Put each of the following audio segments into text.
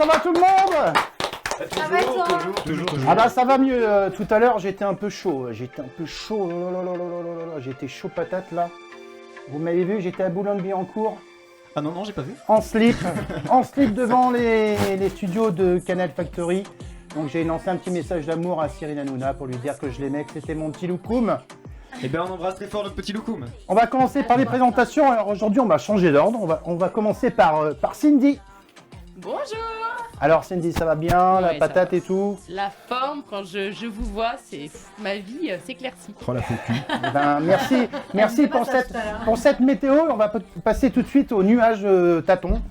ça va tout le monde? Ça va et toi? Toujours. Ah bah ça va mieux. Tout à l'heure j'étais un peu chaud. J'étais chaud patate là. Vous m'avez vu, j'étais à Boulogne-Billancourt. Ah non, j'ai pas vu. En slip devant les studios de Canal Factory. Donc j'ai lancé un petit message d'amour à Cyril Hanouna pour lui dire que je l'aimais, que c'était mon petit loukoum. Eh ben on embrasse très fort notre petit loukoum. On va commencer par les présentations. Alors aujourd'hui on va changer d'ordre. On va commencer par Cindy. Bonjour. Alors Cindy, ça va bien, la Ouais, ça patate va. et tout? La forme, quand je vous vois, c'est ma vie s'éclaircit. Oh la foutu. Ben, merci pour cette météo. On va passer tout de suite au nuage tâton.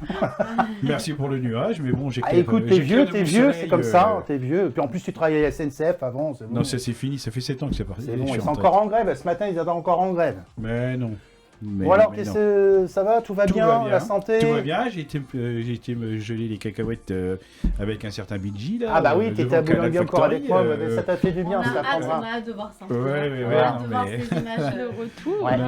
Merci pour le nuage, mais bon, j'ai Ah, écoute, t'es vieux, c'est comme ça, t'es vieux. Puis en plus, tu travaillais à la SNCF avant, c'est bon. Non, ça c'est fini, ça fait 7 ans que c'est parti. C'est bon, je ils suis sont en encore retraite. en grève. Ce matin, ils étaient encore en grève. Mais non. Bon alors, ça va? Tout va Tout bien? va bien. La santé? Tout va bien, j'ai été me geler les cacahuètes avec un certain Bidji là. Ah bah oui, t'étais à devant Canal Boulogne-Billancourt avec moi, Factory, ouais, ça t'a fait du bien, On ça. a hâte de voir ça. Ouais, On a hâte de voir mais- ces images. Le retour. Ouais.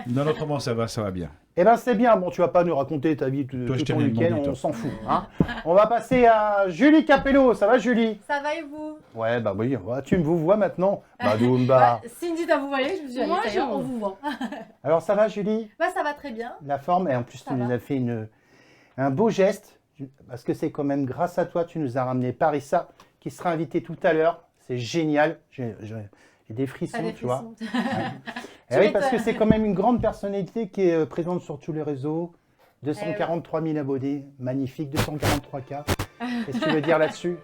Non, autrement ça va bien. Eh ben c'est bien, bon tu vas pas nous raconter ta vie tout Toi, je t'ai ton rien week-end, demandé, on toi. s'en fout. Hein. On va passer à Julie Capello, ça va Julie? Ça va et vous? Ouais bah oui, tu me vous vois maintenant? Bah Doumba. Cindy t'a vous voyez, je me suis dit, Moi, allez, ça y est, je- on vous voit. Alors ça va Julie? Bah ça va très bien. La forme, et en plus Ça tu nous va. as fait un beau geste, parce que c'est quand même grâce à toi, tu nous as ramené Parissa, qui sera invité tout à l'heure, c'est génial, j'ai des frissons, Ah, des tu vois. frissons. Eh oui, parce que c'est quand même une grande personnalité qui est présente sur tous les réseaux, Eh 243 000 abonnés, magnifique, 243K, qu'est-ce que tu veux dire là-dessus?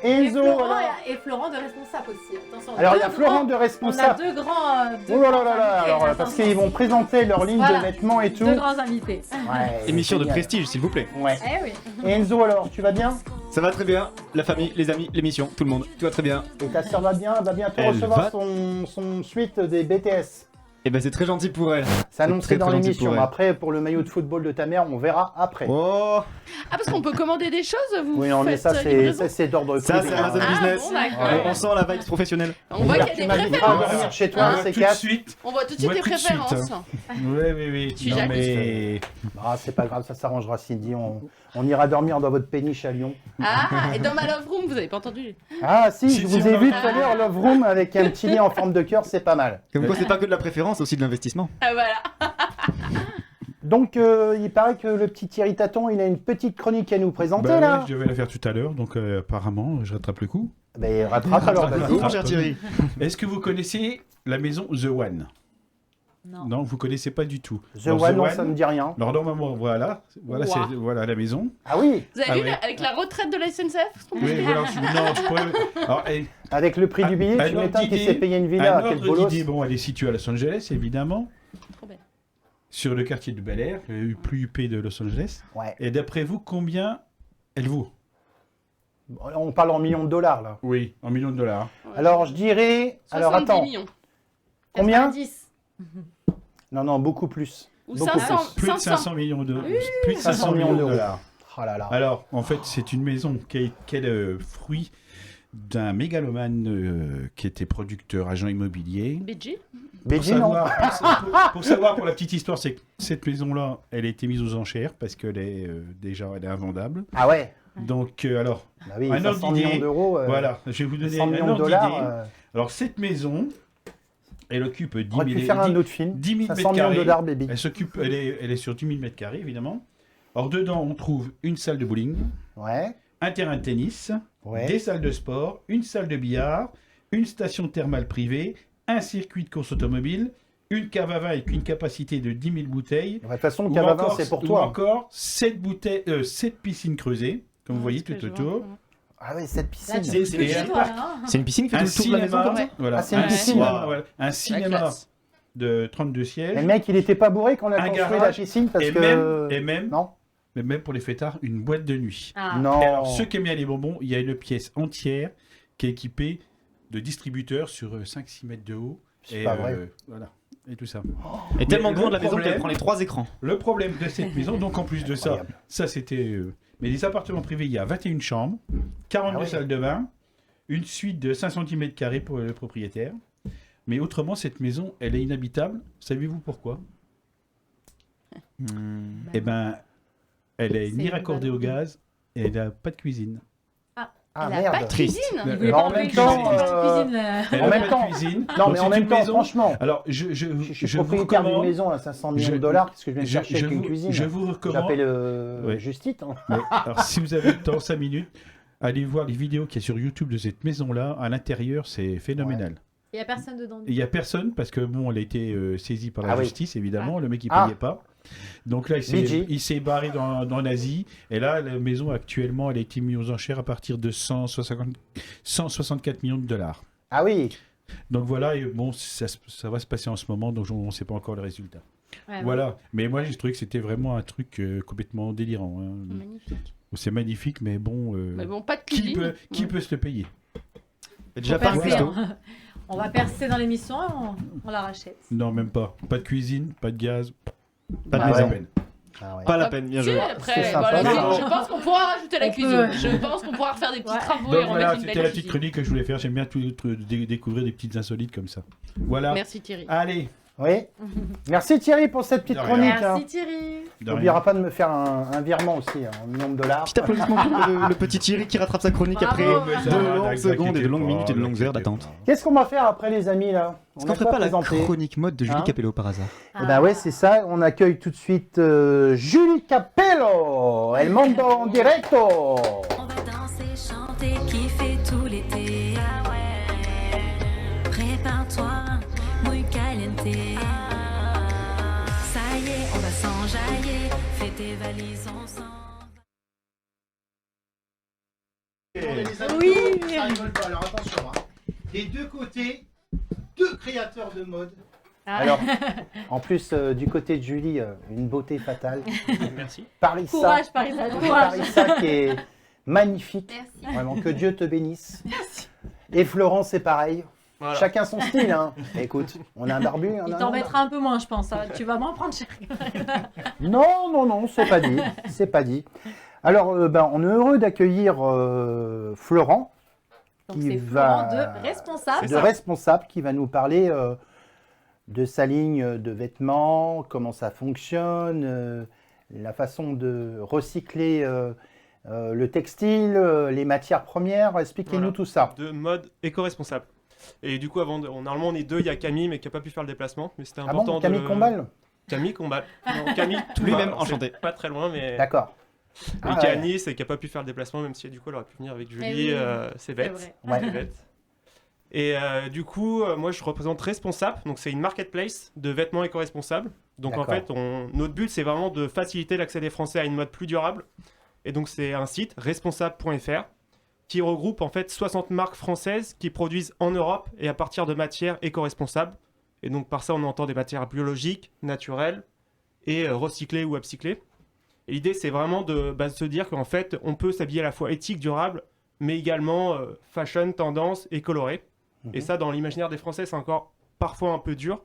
Enzo, alors Et Florent de responsable aussi. Attention, Alors il y deux a Florent grands- de On a responsable. deux grands. Oh là là là là, alors parce qu'ils vont présenter leur ligne Voilà. de vêtements et tout. Deux grands invités. Ouais, Émission de génial. prestige s'il vous plaît. Ouais. Eh oui. Et Enzo alors, tu vas bien? Ça va très bien. La famille, les amis, l'émission, tout le monde. Tout va très bien. Et ta sœur va bien? Elle va bientôt Elle recevoir va- son suite des BTS. Eh ben c'est très gentil pour elle. C'est annoncé très, dans très gentil l'émission. pour elle. Après, pour le maillot de football de ta mère, on verra après. Oh, Ah, parce qu'on peut commander des choses, vous Oui, non, mais faites, ça, livraison c'est d'ordre ça privé. c'est Amazon Ah, Business. bon, d'accord. On sent la vibe professionnelle. On voit qu'il y a Tu des m'inviteras à préférences. dormir chez toi, Ah, un tout de C4. suite. On voit tout de suite Ouais, les tout de suite, préférences. Oui. Tu Non jailles. mais Ah, c'est pas grave, ça s'arrangera, Cindy. On ira dormir dans votre péniche à Lyon. Ah, et dans ma love room, vous avez pas entendu? Ah, si, Si, je si, vous ai on vu a- tout à l'heure, Love Room, avec un petit lit en forme de cœur, c'est pas mal. Comme quoi c'est pas que de la préférence, aussi de l'investissement. Ah, voilà. Donc, il paraît que le petit Thierry Taton, il a une petite chronique à nous présenter, bah, là. ouais, je devais la faire tout à l'heure, donc apparemment je rattrape le coup. Ben, rattrape alors, vas-y. Mon cher Thierry. Est-ce que vous connaissez la maison The One? Non. Non, vous connaissez pas du tout. The Alors, One, non, ça me dit rien. Alors normalement, voilà, Ouah. c'est voilà la maison. Ah oui, Vous avez Ah vu, ouais. avec la retraite de la SNCF? Oui, voilà, non, tu pourrais... Alors, avec le prix du billet, un tu ordre m'étonnes qu'il d'idée- s'est payé une villa. un Quel ordre bolos. d'idée, bon, elle est située à Los Angeles, évidemment, Trop belle. sur le quartier de Bel Air, le plus huppé de Los Angeles. Ouais. Et d'après vous, combien elle vaut? On parle en millions de dollars, là. Oui, en millions de dollars. Alors, je dirais... Alors, 70 attends. millions. Combien? 90. Non, beaucoup plus. Ou Beaucoup 500. Plus de 500 millions de... Plus de 500 500 millions de dollars. Oh là là. Alors, en fait, c'est une maison qui est le fruit d'un mégalomane qui était producteur, agent immobilier. BG. Beijing, non. Pour savoir, pour la petite histoire, c'est que cette maison-là, elle a été mise aux enchères parce qu'elle est déjà elle est invendable. Ah ouais. Donc, alors, Bah oui, Un ordre 500 d'idée. millions d'euros. voilà, je vais vous donner 100 un millions de ordre dollars. d'idée. Alors, cette maison, elle occupe 10 On aurait 000, pu faire un autre film. 10 000 500 mètres millions de carrés. dollars, baby. Elle est sur 10 000 mètres carrés, évidemment. Or, dedans, on trouve une salle de bowling, Ouais. un terrain de tennis, Ouais. des salles de sport, une salle de billard, une station thermale privée, un circuit de course automobile, une cave à vin avec une capacité de 10 000 bouteilles, De toute façon, le ou Cavavin, encore, c'est pour ou toi. encore 7 piscines creusées, comme vous voyez tout autour. Ah oui, cette Là, piscine. tu C'est- peux c'est plus les chez toi, là. Hein. C'est une piscine qui fait Un tout le tour de la maison cinéma, comme ça. voilà. Ah, c'est une Ouais. piscine. Cinéma, voilà. Un La cinéma classe. de 32 sièges. Le mec, il était pas bourré quand on a Un construit la garage, piscine parce et que... même, Non. mais même pour les fêtards, une boîte de nuit. Ah. Non. Et alors, ceux qui aiment bien les bonbons, il y a une pièce entière qui est équipée de distributeurs sur 5-6 mètres de haut. C'est Et pas vrai. voilà. Et tout ça. Et tellement Mais grande le la maison problème- qu'elle prend les 3 écrans. Le problème de cette maison, donc en plus de ça, Incroyable. ça c'était... mais les appartements privés, il y a 21 chambres, 42 Ah ouais. salles de bain, une suite de 5 cm² pour le propriétaire. Mais autrement, cette maison, elle est inhabitable. Savez-vous pourquoi? Eh ben, elle est C'est ni une raccordée bonne au gaz, Et elle n'a pas de cuisine. Ah Elle a pas de merde. Triste. cuisine. Il Mais voulait en pas enlever même le temps, cuisine, Elle En n'a même pas temps- de cuisine. Non, Donc mais c'est en même une temps, maison. franchement, Alors, je suis je vous propriétaire d'une recommande. maison à 500 millions de dollars. Qu'est-ce que je viens de chercher avec une cuisine? Je vous recommande. J'appelle Ouais. Justite. Hein. Mais, alors, si vous avez le temps, 5 minutes, allez voir les vidéos qu'il y a sur YouTube de cette maison-là. À l'intérieur, c'est phénoménal. Il n'y a personne dedans. Il n'y a personne parce que bon, elle a été saisie par la Ah oui. justice, évidemment. Le mec, il Ah. payait pas. Donc là, BG. il s'est barré dans l'Asie. Et là, la maison, actuellement, elle a été mise aux enchères à partir de 164 millions de dollars. Ah oui. Donc voilà, et bon, ça va se passer en ce moment, donc on ne sait pas encore le résultat. Ouais, Voilà. Mais moi, j'ai trouvé que c'était vraiment un truc complètement délirant. Hein. Magnifique. C'est magnifique, mais bon, Mais bon, pas de qui cuisine. peut se le payer? C'est déjà Faut pas un percer, cuistot. hein. On va percer dans l'émission et on la rachète. Non, même pas. Pas de cuisine, pas de gaz. Pas de Ah Pas maison. la peine. Ah ouais. Pas la peine, bien Si, joué. après, C'est sympa. voilà, Non. je pense qu'on pourra rajouter la On cuisine. peut. Je pense qu'on pourra refaire des petits Ouais. travaux Donc et voilà, remettre une c'était belle la petite cuisine. chronique que je voulais faire. J'aime bien découvrir des petites insolites comme ça. Voilà. Merci Thierry. Allez. Oui. Merci Thierry pour cette petite De rien. chronique. hein. Merci Thierry. De N'oubliera rien. pas de me faire un virement aussi, un million de dollars. Petit applaudissement pour le petit Thierry qui rattrape sa chronique Bravo. après Oh, mais ça de va, longues n'inquiétez secondes et de longues pas, minutes et de longues heures n'inquiétez d'attente. pas. Qu'est-ce qu'on va faire après les amis là? Est-ce On qu'on a ferait quoi pas la présenté chronique mode de Julie Hein Capello par hasard? Eh ben ouais, c'est ça. On accueille tout de suite Julie Capello. Elle monte en directo. On va danser, chanter, kiffer tout l'été. Ah ouais. Prépare-toi, muy caliente. Ça y est, on va s'enjailler. Fais tes valises ensemble. Oui. Ça rigole pas. Alors attention. Hein. Des deux côtés, deux créateurs de mode. Ah. Alors, en plus, du côté de Julie, une beauté fatale. Merci. Parissa. Courage, Parissa, courage. Parissa qui est magnifique. Merci. Vraiment, que Dieu te bénisse. Et Florence, c'est pareil. Voilà. Chacun son style. Hein. Écoute, on a un barbu. on Il a t'en un- mettra un peu moins, je pense. hein. Tu vas moins prendre cher. Non, non, non, c'est pas dit. C'est pas dit. Alors, on est heureux d'accueillir Florent, Donc Qui c'est va- Florent de responsable. de responsable, qui va nous parler de sa ligne de vêtements, comment ça fonctionne, la façon de recycler le textile, les matières premières. Expliquez-nous Voilà. tout ça. De mode éco-responsable. Et du coup, normalement, on est deux. Il y a Camille, mais qui n'a pas pu faire le déplacement. Mais c'était Ah important bon, Camille de... Combal. Camille Combal. Non, Camille, tout Lui-même, va, enchanté. c'est Pas très loin, mais. D'accord. Et Ah qui est à ouais. Nice et qui n'a pas pu faire le déplacement, même si du coup, elle aurait pu venir avec Julie. oui, c'est C'est bête. vrai. Ouais. C'est bête. Et du coup, moi, je représente Responsable. Donc, c'est une marketplace de vêtements éco-responsables. Donc, en D'accord. fait, notre but, c'est vraiment de faciliter l'accès des Français à une mode plus durable. Et donc, c'est un site, responsable.fr, qui regroupe en fait 60 marques françaises qui produisent en Europe et à partir de matières éco-responsables. Et donc, par ça, on entend des matières biologiques, naturelles et recyclées ou upcyclées. Et l'idée, c'est vraiment de se dire qu'en fait, on peut s'habiller à la fois éthique, durable, mais également fashion, tendance et coloré. Et ça, dans l'imaginaire des Français, c'est encore parfois un peu dur.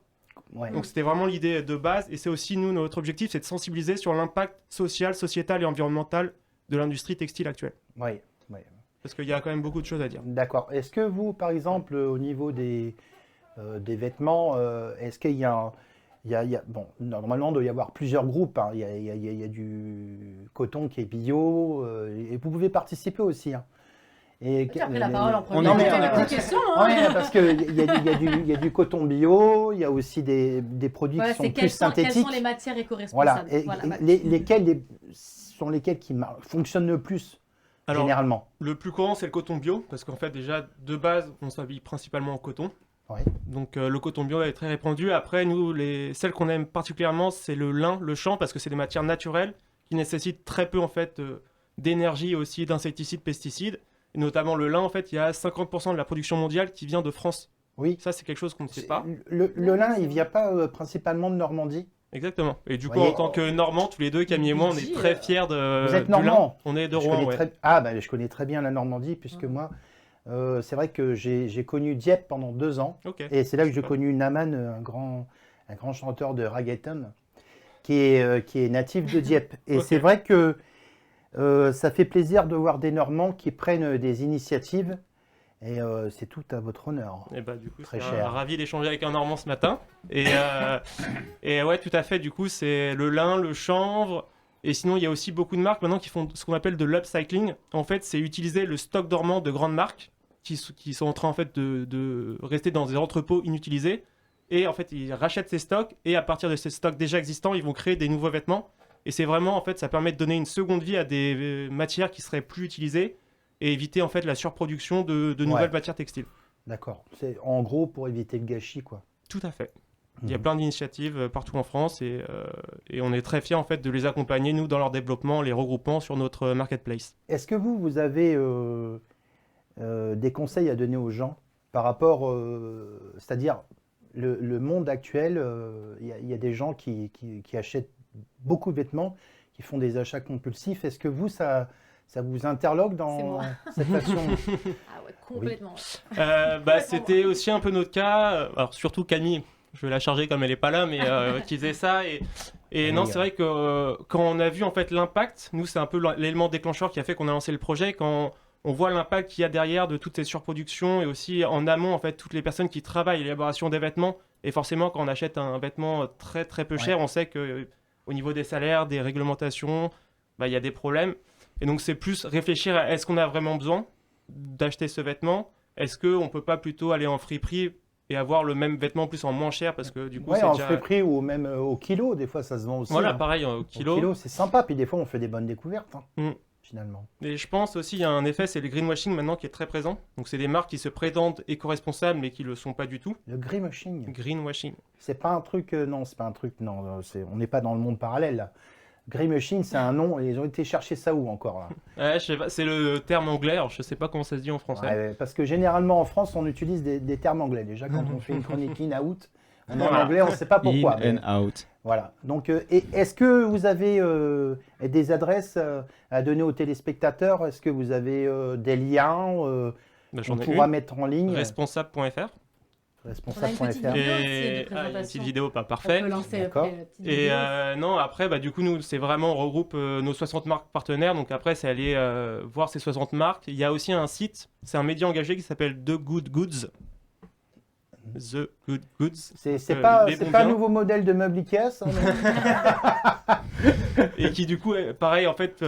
Ouais. Donc c'était vraiment l'idée de base. Et c'est aussi, nous, notre objectif, c'est de sensibiliser sur l'impact social, sociétal et environnemental de l'industrie textile actuelle. Ouais, ouais. Parce qu'il y a quand même beaucoup de choses à dire. D'accord. Est-ce que vous, par exemple, au niveau des vêtements, est-ce qu'il y a, bon, normalement, il doit y avoir plusieurs groupes. Hein. Il y a du coton qui est bio, et vous pouvez participer aussi. Hein. Et Tu as pris la parole en premier. Non, mais, Tu as des questions, hein. ouais, parce qu'il y a du coton bio, il y a aussi des produits Voilà, qui sont c'est plus quelles synthétiques. sont les matières Voilà. éco-responsables. Et, Voilà, lesquels sont lesquels qui fonctionnent le plus, Alors, généralement? le plus courant, c'est le coton bio. Parce qu'en fait, déjà, de base, on s'habille principalement en coton. Ouais. Donc le coton bio est très répandu. Après, nous, celles qu'on aime particulièrement, c'est le lin, le chanvre, parce que c'est des matières naturelles qui nécessitent très peu en fait d'énergie et aussi d'insecticides, pesticides. Et notamment le lin, en fait, il y a 50% de la production mondiale qui vient de France. Oui. Ça, c'est quelque chose qu'on ne sait pas. Le lin, il vient pas principalement de Normandie. Exactement. Et du coup, Voyez. en tant que Normand, tous les deux, Camille et moi, on est très fiers de. Vous êtes du lin. Normand? On est de Je Rouen, connais ouais. très... Ah, ben, je connais très bien la Normandie, puisque moi, c'est vrai que j'ai connu Dieppe pendant 2 ans. Ok. Et c'est là que j'ai Super. connu Naman, un grand chanteur de reggaeton, qui est natif de Dieppe. Et Ok. c'est vrai que ça fait plaisir de voir des Normands qui prennent des initiatives. Et c'est tout à votre honneur. Et bah du coup, Très c'est cher. ravi d'échanger avec un Normand ce matin. Et ouais, tout à fait. Du coup, c'est le lin, le chanvre, Et sinon, il y a aussi beaucoup de marques maintenant qui font ce qu'on appelle de l'upcycling. En fait, c'est utiliser le stock dormant de grandes marques qui sont en train en fait, de rester dans des entrepôts inutilisés. Et en fait, ils rachètent ces stocks et à partir de ces stocks déjà existants, ils vont créer des nouveaux vêtements. Et c'est vraiment, en fait, ça permet de donner une seconde vie à des matières qui seraient plus utilisées et éviter en fait la surproduction de nouvelles matières textiles. D'accord. C'est en gros pour éviter le gâchis, quoi. Tout à fait. Il y a plein d'initiatives partout en France et on est très fiers en fait de les accompagner, nous, dans leur développement, les regroupant sur notre marketplace. Est-ce que vous avez des conseils à donner aux gens par rapport, c'est-à-dire le monde actuel, il y a des gens qui achètent beaucoup de vêtements, qui font des achats compulsifs. Est-ce que vous, ça vous interloque C'est dans moi. cette façon? Ah ouais, complètement. C'était aussi un peu notre cas. Alors surtout Camille, je vais la charger comme elle n'est pas là, mais qui faisait ça. Et non, c'est vrai que quand on a vu en fait l'impact, nous c'est un peu l'élément déclencheur qui a fait qu'on a lancé le projet. Quand on voit l'impact qu'il y a derrière de toutes ces surproductions et aussi en amont en fait toutes les personnes qui travaillent à l'élaboration des vêtements. Et forcément, quand on achète un vêtement très très peu cher, on sait que au niveau des salaires, des réglementations, il y a des problèmes. Et donc c'est plus réfléchir à est-ce qu'on a vraiment besoin d'acheter ce vêtement? Est-ce qu'on ne peut pas plutôt aller en friperie et avoir le même vêtement plus en moins cher parce que du coup Ouais, c'est en déjà... friperie ou même au kilo, des fois ça se vend aussi. Voilà, hein. pareil, au Au kilo. kilo, c'est sympa, puis des fois on fait des bonnes découvertes, hein, finalement. Et je pense aussi il y a un effet, c'est le greenwashing maintenant qui est très présent. Donc c'est des marques qui se prétendent éco-responsables mais qui ne le sont pas du tout. Le greenwashing, Greenwashing. c'est pas un truc, non, c'est pas un truc, non, on n'est pas dans le monde parallèle, là. Greenwashing, c'est un nom, et ils ont été chercher ça où encore, là? Ouais, je sais pas, c'est le terme anglais, alors je sais pas comment ça se dit en français. Ouais, parce que généralement en France, on utilise des termes anglais. Déjà, quand on fait une chronique in-out, on est en Voilà. anglais, on ne sait pas pourquoi. In mais- and out. Voilà. Donc, est-ce que vous avez des adresses à donner aux téléspectateurs? Est-ce que vous avez des liens Bah, qu'on j'en ai pourra une. mettre en ligne? Responsable.fr. Responsable.fr. vidéo. aussi de Et une présentation. petite vidéo, pas On parfait. peut lancer D'accord. après la petite Et vidéo. non, après, du coup, nous, c'est vraiment, on regroupe nos 60 marques partenaires. Donc après, c'est aller voir ces 60 marques. Il y a aussi un site, c'est un média engagé qui s'appelle The Good Goods. The Good Goods. C'est les pas bons un biens. nouveau modèle de meuble Ikea, ça, non? Et qui, du coup, pareil, en fait,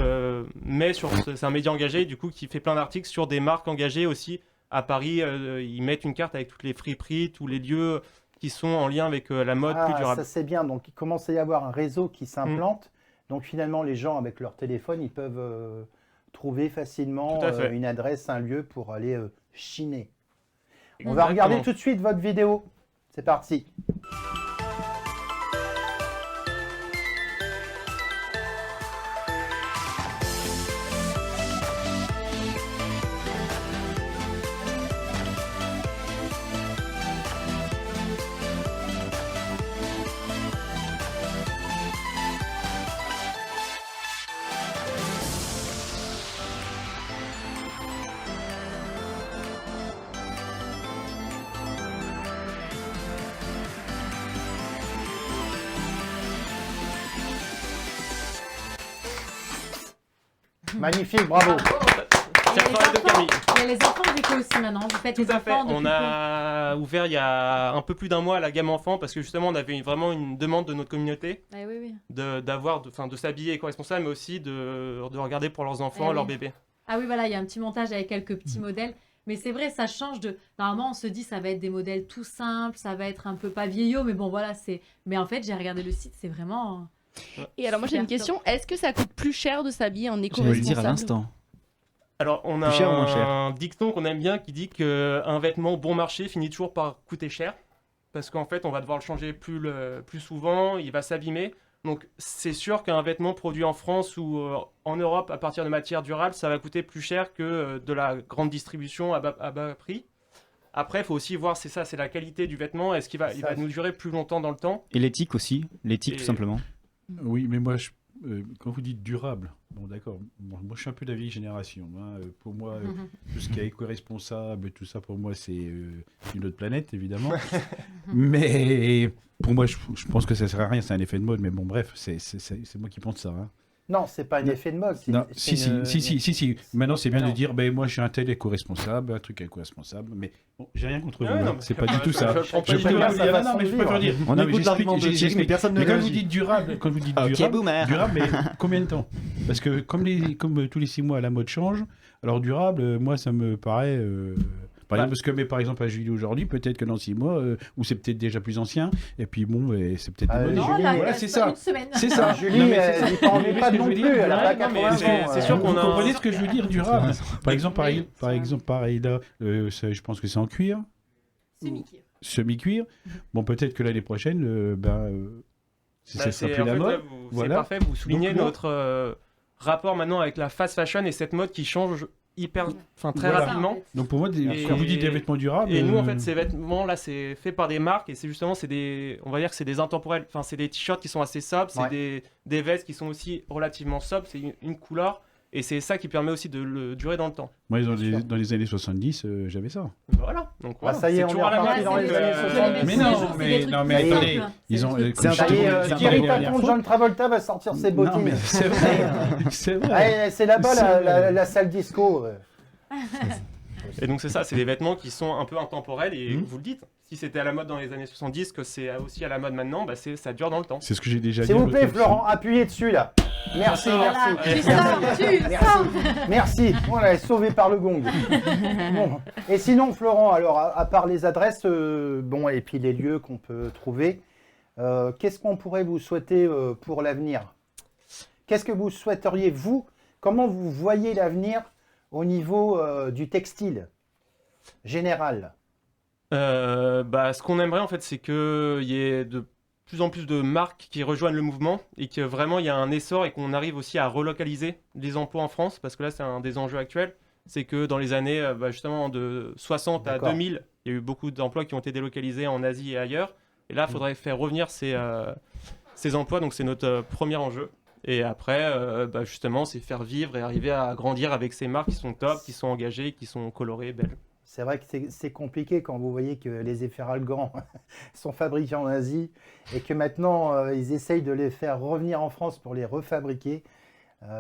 met sur. C'est un média engagé, du coup, qui fait plein d'articles sur des marques engagées aussi. À Paris, ils mettent une carte avec toutes les friperies, tous les lieux qui sont en lien avec la mode plus durable. Ça c'est bien. Donc, il commence à y avoir un réseau qui s'implante. Donc, finalement, les gens, avec leur téléphone, ils peuvent trouver facilement Tout à fait. une adresse, un lieu pour aller chiner. On va regarder tout de suite votre vidéo. C'est parti. Magnifique, bravo. Il y a les travail de enfants- Camille. il y a les enfants déco aussi maintenant. Vous faites Tout les à fait. enfants depuis On a ouvert il y a un peu plus d'un mois la gamme enfant parce que justement on avait vraiment une demande de notre communauté Ah oui, oui. de s'habiller éco-responsable, mais aussi de regarder pour leurs enfants, Eh leurs oui. bébés. Ah oui, voilà, il y a un petit montage avec quelques petits modèles. Mais c'est vrai, ça change de. Normalement, on se dit ça va être des modèles tout simples, ça va être un peu pas vieillot, mais bon, voilà, c'est. Mais en fait, j'ai regardé le site, c'est vraiment. Et alors moi j'ai Super une question, est-ce que ça coûte plus cher de s'habiller en J'allais le dire à éco-responsable? l'instant. Alors on a Plus cher ou moins cher un dicton qu'on aime bien qui dit qu'un vêtement bon marché finit toujours par coûter cher parce qu'en fait on va devoir le changer plus souvent, il va s'abîmer. Donc c'est sûr qu'un vêtement produit en France ou en Europe à partir de matières durables, ça va coûter plus cher que de la grande distribution à bas prix. Après, il faut aussi voir, c'est ça, c'est la qualité du vêtement. Est-ce qu'il va, il va nous durer plus longtemps dans le temps? Et l'éthique aussi. L'éthique, Et- tout simplement. Oui, mais moi, quand vous dites durable, bon d'accord, moi je suis un peu de la vieille génération. Hein. Pour moi, tout ce qui est éco-responsable, tout ça, pour moi, c'est une autre planète, évidemment. Mais pour moi, je pense que ça sert à rien, c'est un effet de mode. Mais bon, bref, c'est moi qui pense ça. Hein. Non, c'est pas un effet de mode. Non, c'est si. une- Maintenant, c'est bien de Non. dire, ben moi, j'ai un tel éco-responsable, un truc éco-responsable, mais bon, j'ai rien contre Ah vous, ouais, hein. non, mais c'est pas du tout ça. je prends pas Je du préfère tout dire, sa non, façon mais de je préfère vivre. dire. On mais écoute l'argument de Thierry, mais personne ne Mais quand réagit. vous dites durable, Ok, boomer. durable, mais combien de temps? Parce que comme tous les 6 mois, la mode change, alors durable, moi, ça me paraît... Par exemple, parce que, mais par exemple, à Julie aujourd'hui, peut-être que dans 6 mois, ou c'est peut-être déjà plus ancien, et puis bon, c'est peut-être Ah, des Julie, modes. là, Voilà, c'est ça. Une semaine. C'est ça. Julie, Non, mais elle c'est ça. n'y t'ennuie Mais pas ce que non je veux plus, dire, elle a pas non, mais 80 c'est- ans. c'est sûr Vous qu'on a comprenez un- ce que je veux dire, durable. Par exemple, Oui, par exemple, pareil là, je pense que c'est en cuir, Semi-cuir. semi-cuir. Bon, peut-être que l'année prochaine, ça Bah, sera c'est plus en la fait, mode. ouais, c'est Voilà. parfait, vous soulignez Donc là- notre rapport maintenant avec la fast fashion et cette mode qui change très Voilà. rapidement. Donc pour moi, Et- quand vous dites des vêtements durables, Et nous, en fait, ces vêtements-là, c'est fait par des marques et c'est justement, on va dire que c'est des intemporels. Enfin, c'est des t-shirts qui sont assez sobres, c'est Ouais. des vestes qui sont aussi relativement sobres, c'est une couleur et c'est ça qui permet aussi de le durer dans le temps. moi, Bien sûr. dans les années 70, j'avais ça. Voilà. Donc Ah, voilà. ça y est, c'est on est toujours à la reparti mode. dans les Donc, années 70. Mais non, mais plus attendez, simples. ils ont. C'est comme un je Ça te y est, l'ai dit la Thierry dernière Patron, fois- John Travolta va sortir ses Non, bottines. mais c'est vrai, c'est vrai. Allez, c'est là-bas C'est vrai. la salle disco. Et donc c'est ça, c'est des vêtements qui sont un peu intemporels et Mhm. vous le dites. Si c'était à la mode dans les années 70, que c'est aussi à la mode maintenant, bah ça dure dans le temps. C'est ce que j'ai déjà dit. S'il vous l'autre plaît, fois. Florent, appuyez dessus là. Merci, Voilà, merci. tu sors, tu Merci. sors. Merci. Voilà, sauvé par le gong. Bon. Et sinon, Florent, alors à part les adresses, bon, et puis les lieux qu'on peut trouver, qu'est-ce qu'on pourrait vous souhaiter pour l'avenir? Qu'est-ce que vous souhaiteriez, vous? Comment vous voyez l'avenir au niveau du textile général? Ce qu'on aimerait en fait, c'est qu'il y ait de plus en plus de marques qui rejoignent le mouvement et que vraiment il y a un essor et qu'on arrive aussi à relocaliser les emplois en France parce que là c'est un des enjeux actuels. C'est que dans les années justement de 60 à D'accord. 2000, il y a eu beaucoup d'emplois qui ont été délocalisés en Asie et ailleurs. Et là, il faudrait faire revenir ces emplois, donc c'est notre premier enjeu. Et après, justement, c'est faire vivre et arriver à grandir avec ces marques qui sont top, qui sont engagées, qui sont colorées, belles. C'est vrai que c'est compliqué quand vous voyez que les efferalgans sont fabriqués en Asie et que maintenant ils essayent de les faire revenir en France pour les refabriquer.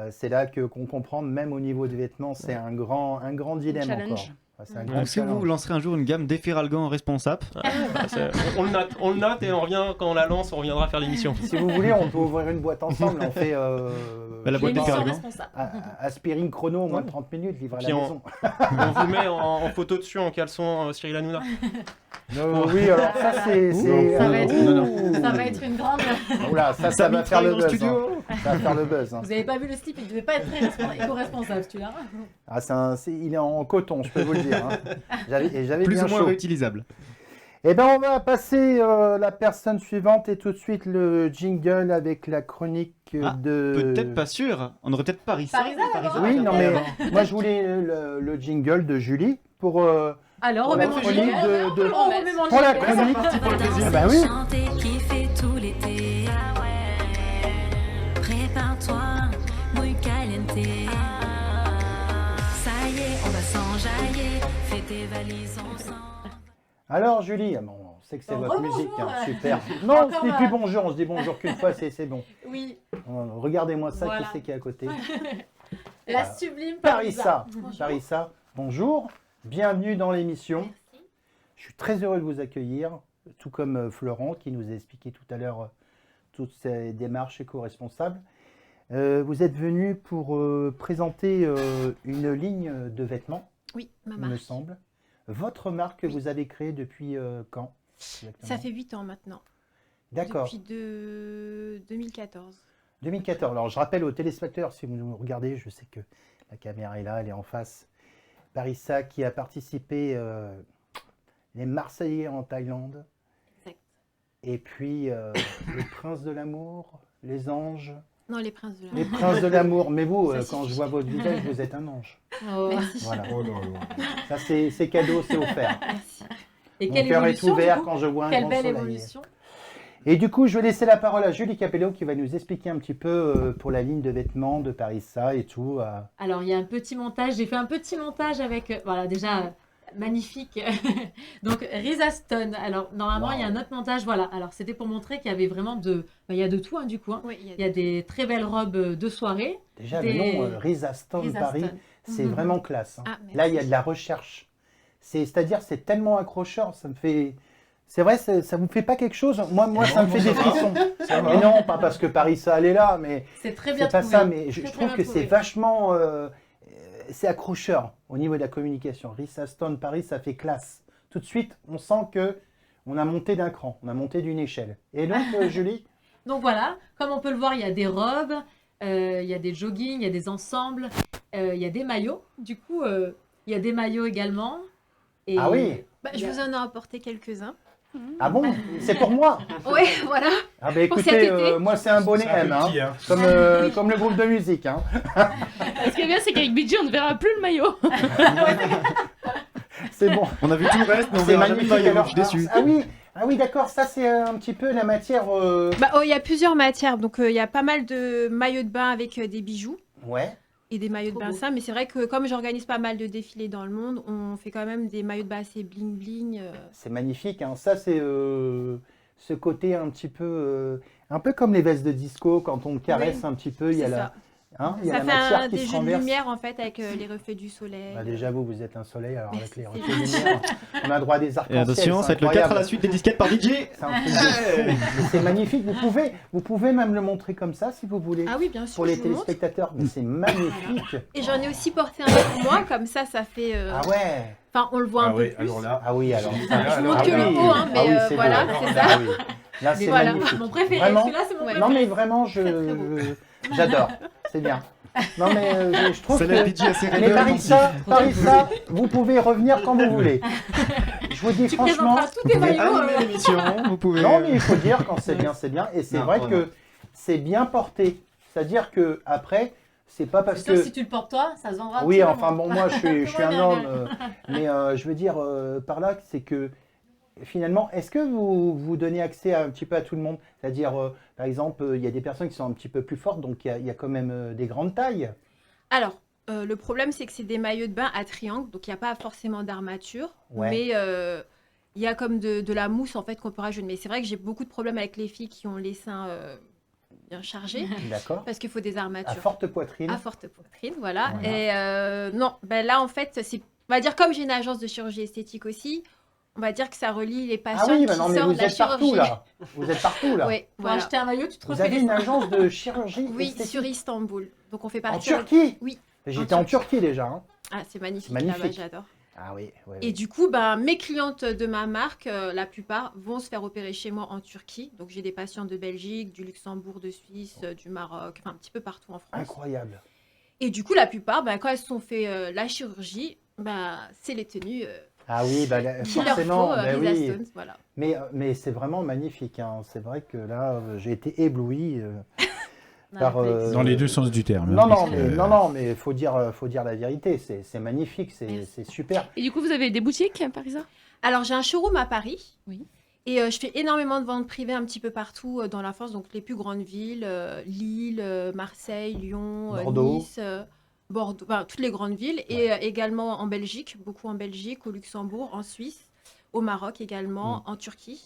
C'est là qu'on comprend, même au niveau des vêtements, c'est un grand dilemme challenge. encore. C'est un grand Donc si vous challenge. lancerez un jour une gamme d'efferalgans responsables, On le note et on revient, quand on la lance, on reviendra faire l'émission. Si vous voulez, on peut ouvrir une boîte ensemble. On fait la boîte L'émission d'efferalgans. responsable. aspirine chrono, moins de 30 minutes, livré à la Puis maison. On vous met en photo dessus en caleçon Cyril Hanouna. Oui, alors ça, c'est. Ça va être- Non. Ça va être une grande. Oula, ça va faire le buzz. studio. Hein. Ça va faire le buzz. Hein. Vous n'avez pas vu le slip, il ne devait pas être très éco-responsable celui-là. Ah, il est en coton, je peux vous le dire. Hein. J'avais Plus bien ou moins chaud. réutilisable. Eh bien, on va passer la personne suivante et tout de suite le jingle avec la chronique de. Peut-être pas sûr. On aurait peut-être Paris. Parisa, d'abord. Oui, non, mais moi, je voulais le jingle de Julie pour. Alors, Pour on la remet mon chronique jingle. de- On remet mon pour la jingle. chronique. Danser, Ah bah oui. chanter, kiffer tout l'été. Ah ouais. Prépare-toi, muy caliente. Ça y est, on va s'enjailler. Fais tes valises ensemble. Alors, Julie, bon, on sait que c'est votre Rebonjour. musique, hein, super. Non, on se Encore dit plus bonjour, on se dit bonjour qu'une fois, c'est bon. Oui, Regardez-moi ça, Voilà. qui c'est qui est à côté? la sublime Parissa. Bonjour. Parissa, bonjour, bienvenue dans l'émission. Je suis très heureux de vous accueillir, tout comme Florent qui nous a expliqué tout à l'heure toutes ces démarches éco-responsables. Vous êtes venu pour présenter une ligne de vêtements, Oui, ma il me marque. semble. Votre marque que Oui. vous avez créée depuis quand exactement? Ça fait 8 ans maintenant. D'accord. Depuis 2014. 2014. Alors, je rappelle aux téléspectateurs, si vous nous regardez, je sais que la caméra est là, elle est en face. Parissa qui a participé les Marseillais en Thaïlande. Exact. Et puis les Princes de l'amour, les anges, Non, les princes de les la Princes de l'amour. Mais vous, Ça quand suffit. je vois votre visage, vous êtes un ange. Oh. Merci. Voilà. Ça, c'est cadeau, c'est offert. Merci. Et Mon quelle cœur est évolution, ouvert du coup quand je vois un Quelle grand belle soleil. évolution. Et du coup, je vais laisser la parole à Julie Capello qui va nous expliquer un petit peu pour la ligne de vêtements de Parissa et tout. Alors, il y a un petit montage. J'ai fait un petit montage avec. Voilà, déjà, magnifique. Donc, Risa Stone. Alors, normalement, il y a un autre montage. Voilà. Alors, c'était pour montrer qu'il y avait vraiment il y a de tout, hein, du coup. Hein. Oui, Il y a des très belles robes de soirée. Déjà, Des- le nom Risa Stone Risa Paris, Stone. c'est Mhm. vraiment classe. Hein. Ah, merci. Là, il y a de la recherche. C'est-à-dire, c'est tellement accrocheur, ça me fait... C'est vrai, ça vous fait pas quelque chose? Moi, ça me fait des frissons. Mais non, pas parce que Paris, ça allait là, mais C'est très bien c'est pas trouvé. ça. Mais je Très, trouve très que bien c'est trouvé. vachement... c'est accrocheur au niveau de la communication. Risa Stone Paris, ça fait classe. Tout de suite, on sent que on a monté d'un cran, on a monté d'une échelle. Et donc, Julie? Donc voilà, comme on peut le voir, il y a des robes, il y a des joggings, il y a des ensembles, il y a des maillots. Du coup, il y a des maillots également. Et... Ah oui. Bah, je vous en ai apporté quelques-uns. Ah bon? C'est pour moi? Ouais, voilà. Ah bah Pour écoutez, cet été. moi c'est un bonnet C'est un peu M, hein. petit, hein. Comme le groupe de musique. Hein. Ce qui est bien, c'est qu'avec BG, on ne verra plus le maillot. C'est bon. On a vu tout le reste, mais on C'est verra jamais le magnifique. maillot. Alors, Je suis déçu. ah oui, d'accord. Ça c'est un petit peu la matière. Bah, il y a plusieurs matières. Donc, il y a pas mal de maillots de bain avec des bijoux Ouais. et des maillots Trop de bain beau. simples. Mais c'est vrai que comme j'organise pas mal de défilés dans le monde, on fait quand même des maillots de bain assez bling-bling. C'est magnifique. Hein. Ça c'est ce côté un petit peu, un peu comme les vestes de disco quand on caresse Oui, un petit peu. Il y a c'est la, ça. il y a Ça la fait matière qui des se jeux de renverse. lumière en fait avec les reflets du soleil. Bah, déjà vous êtes un soleil. Alors avec Merci, les c'est reflets de lumière, on a droit à des Et arcs-en-ciel. attention, c'est ça va être le 4 à incroyable. la suite des disquettes par DJ. C'est un truc de fou. Mais c'est magnifique. Vous pouvez même le montrer comme ça si vous voulez. Ah oui, bien sûr. Pour les je vous montre. téléspectateurs, mais c'est magnifique. Et j'en ai aussi porté un pour moi, comme ça fait. Ah ouais. Enfin, on le voit un Ah peu oui, plus. alors là. Ah oui, alors. Je vous montre ah que le oui. haut, hein, mais Ah oui, c'est voilà, beau. c'est ça. Ah oui. Là, c'est Voilà. magnifique. Mon préféré, Vraiment. celui-là, c'est mon Ouais. préféré. Non, mais vraiment, très beau. j'adore. C'est bien. Non, mais je trouve Ça laisse que. DJ assez Mais réglé. Parissa, vous pouvez revenir quand vous voulez. Je vous dis Tu franchement. présenteras tous tes maillots. Animer l'émission, vous pouvez. Non, mais il faut dire quand c'est bien, c'est bien. Et c'est Non, vrai vraiment. que c'est bien porté. C'est-à-dire que après, c'est pas parce Sauf que. si tu le portes toi, ça se vendra. Oui, absolument. enfin bon, moi je suis un Tout va homme, bien. mais je veux dire par là, c'est que finalement, est-ce que vous donnez accès un petit peu à tout le monde? C'est-à-dire, par exemple, il y a des personnes qui sont un petit peu plus fortes, donc il y a quand même des grandes tailles. Alors, le problème, c'est que c'est des maillots de bain à triangle, donc il n'y a pas forcément d'armature, Ouais. mais il y a comme de la mousse en fait qu'on peut rajouter. Mais c'est vrai que j'ai beaucoup de problèmes avec les filles qui ont les seins bien chargés, D'accord. parce qu'il faut des À armatures forte poitrine. à forte poitrine, voilà. Voilà. Et non, ben là en fait, on va dire comme j'ai une agence de chirurgie esthétique aussi, on va dire que ça relie les Ah patients oui, qui bah non, mais sortent vous de la êtes partout chirurgie. là. Vous êtes partout là. Oui, Pour voilà. acheter un maillot, tu te Vous refais avez les une seins. agence de chirurgie Oui, esthétique sur Istanbul. Donc on fait en partie. Turquie. Oui. J'étais En en Turquie déjà. Hein. Ah, c'est magnifique, Magnifique. là-bas, j'adore. Ah oui. Ouais, Et du coup, ben, mes clientes de ma marque, la plupart vont se faire opérer chez moi en Turquie. Donc j'ai des patients de Belgique, du Luxembourg, de Suisse, du Maroc, enfin un petit peu partout en France. Incroyable. Et du coup, la plupart, ben, quand elles se sont fait la chirurgie, ben, c'est les tenues Ah oui, bah, qu'il leur forcément. faut, bah Risa oui. Stones, voilà. Mais c'est vraiment magnifique. Hein. C'est vrai que là, j'ai été ébloui. Non, Par, mais Dans les deux sens du terme. Non, hein, non, parce mais, que- non, mais faut dire la vérité. C'est magnifique, Merci. c'est super. Et du coup, vous avez des boutiques, Parisa? Alors j'ai un showroom à Paris. Oui. Et je fais énormément de ventes privées un petit peu partout dans la France, donc les plus grandes villes, Lille, Marseille, Lyon, Bordeaux. Nice, Bordeaux, enfin, toutes les grandes villes. Et également en Belgique, beaucoup en Belgique, au Luxembourg, en Suisse, au Maroc également, en Turquie.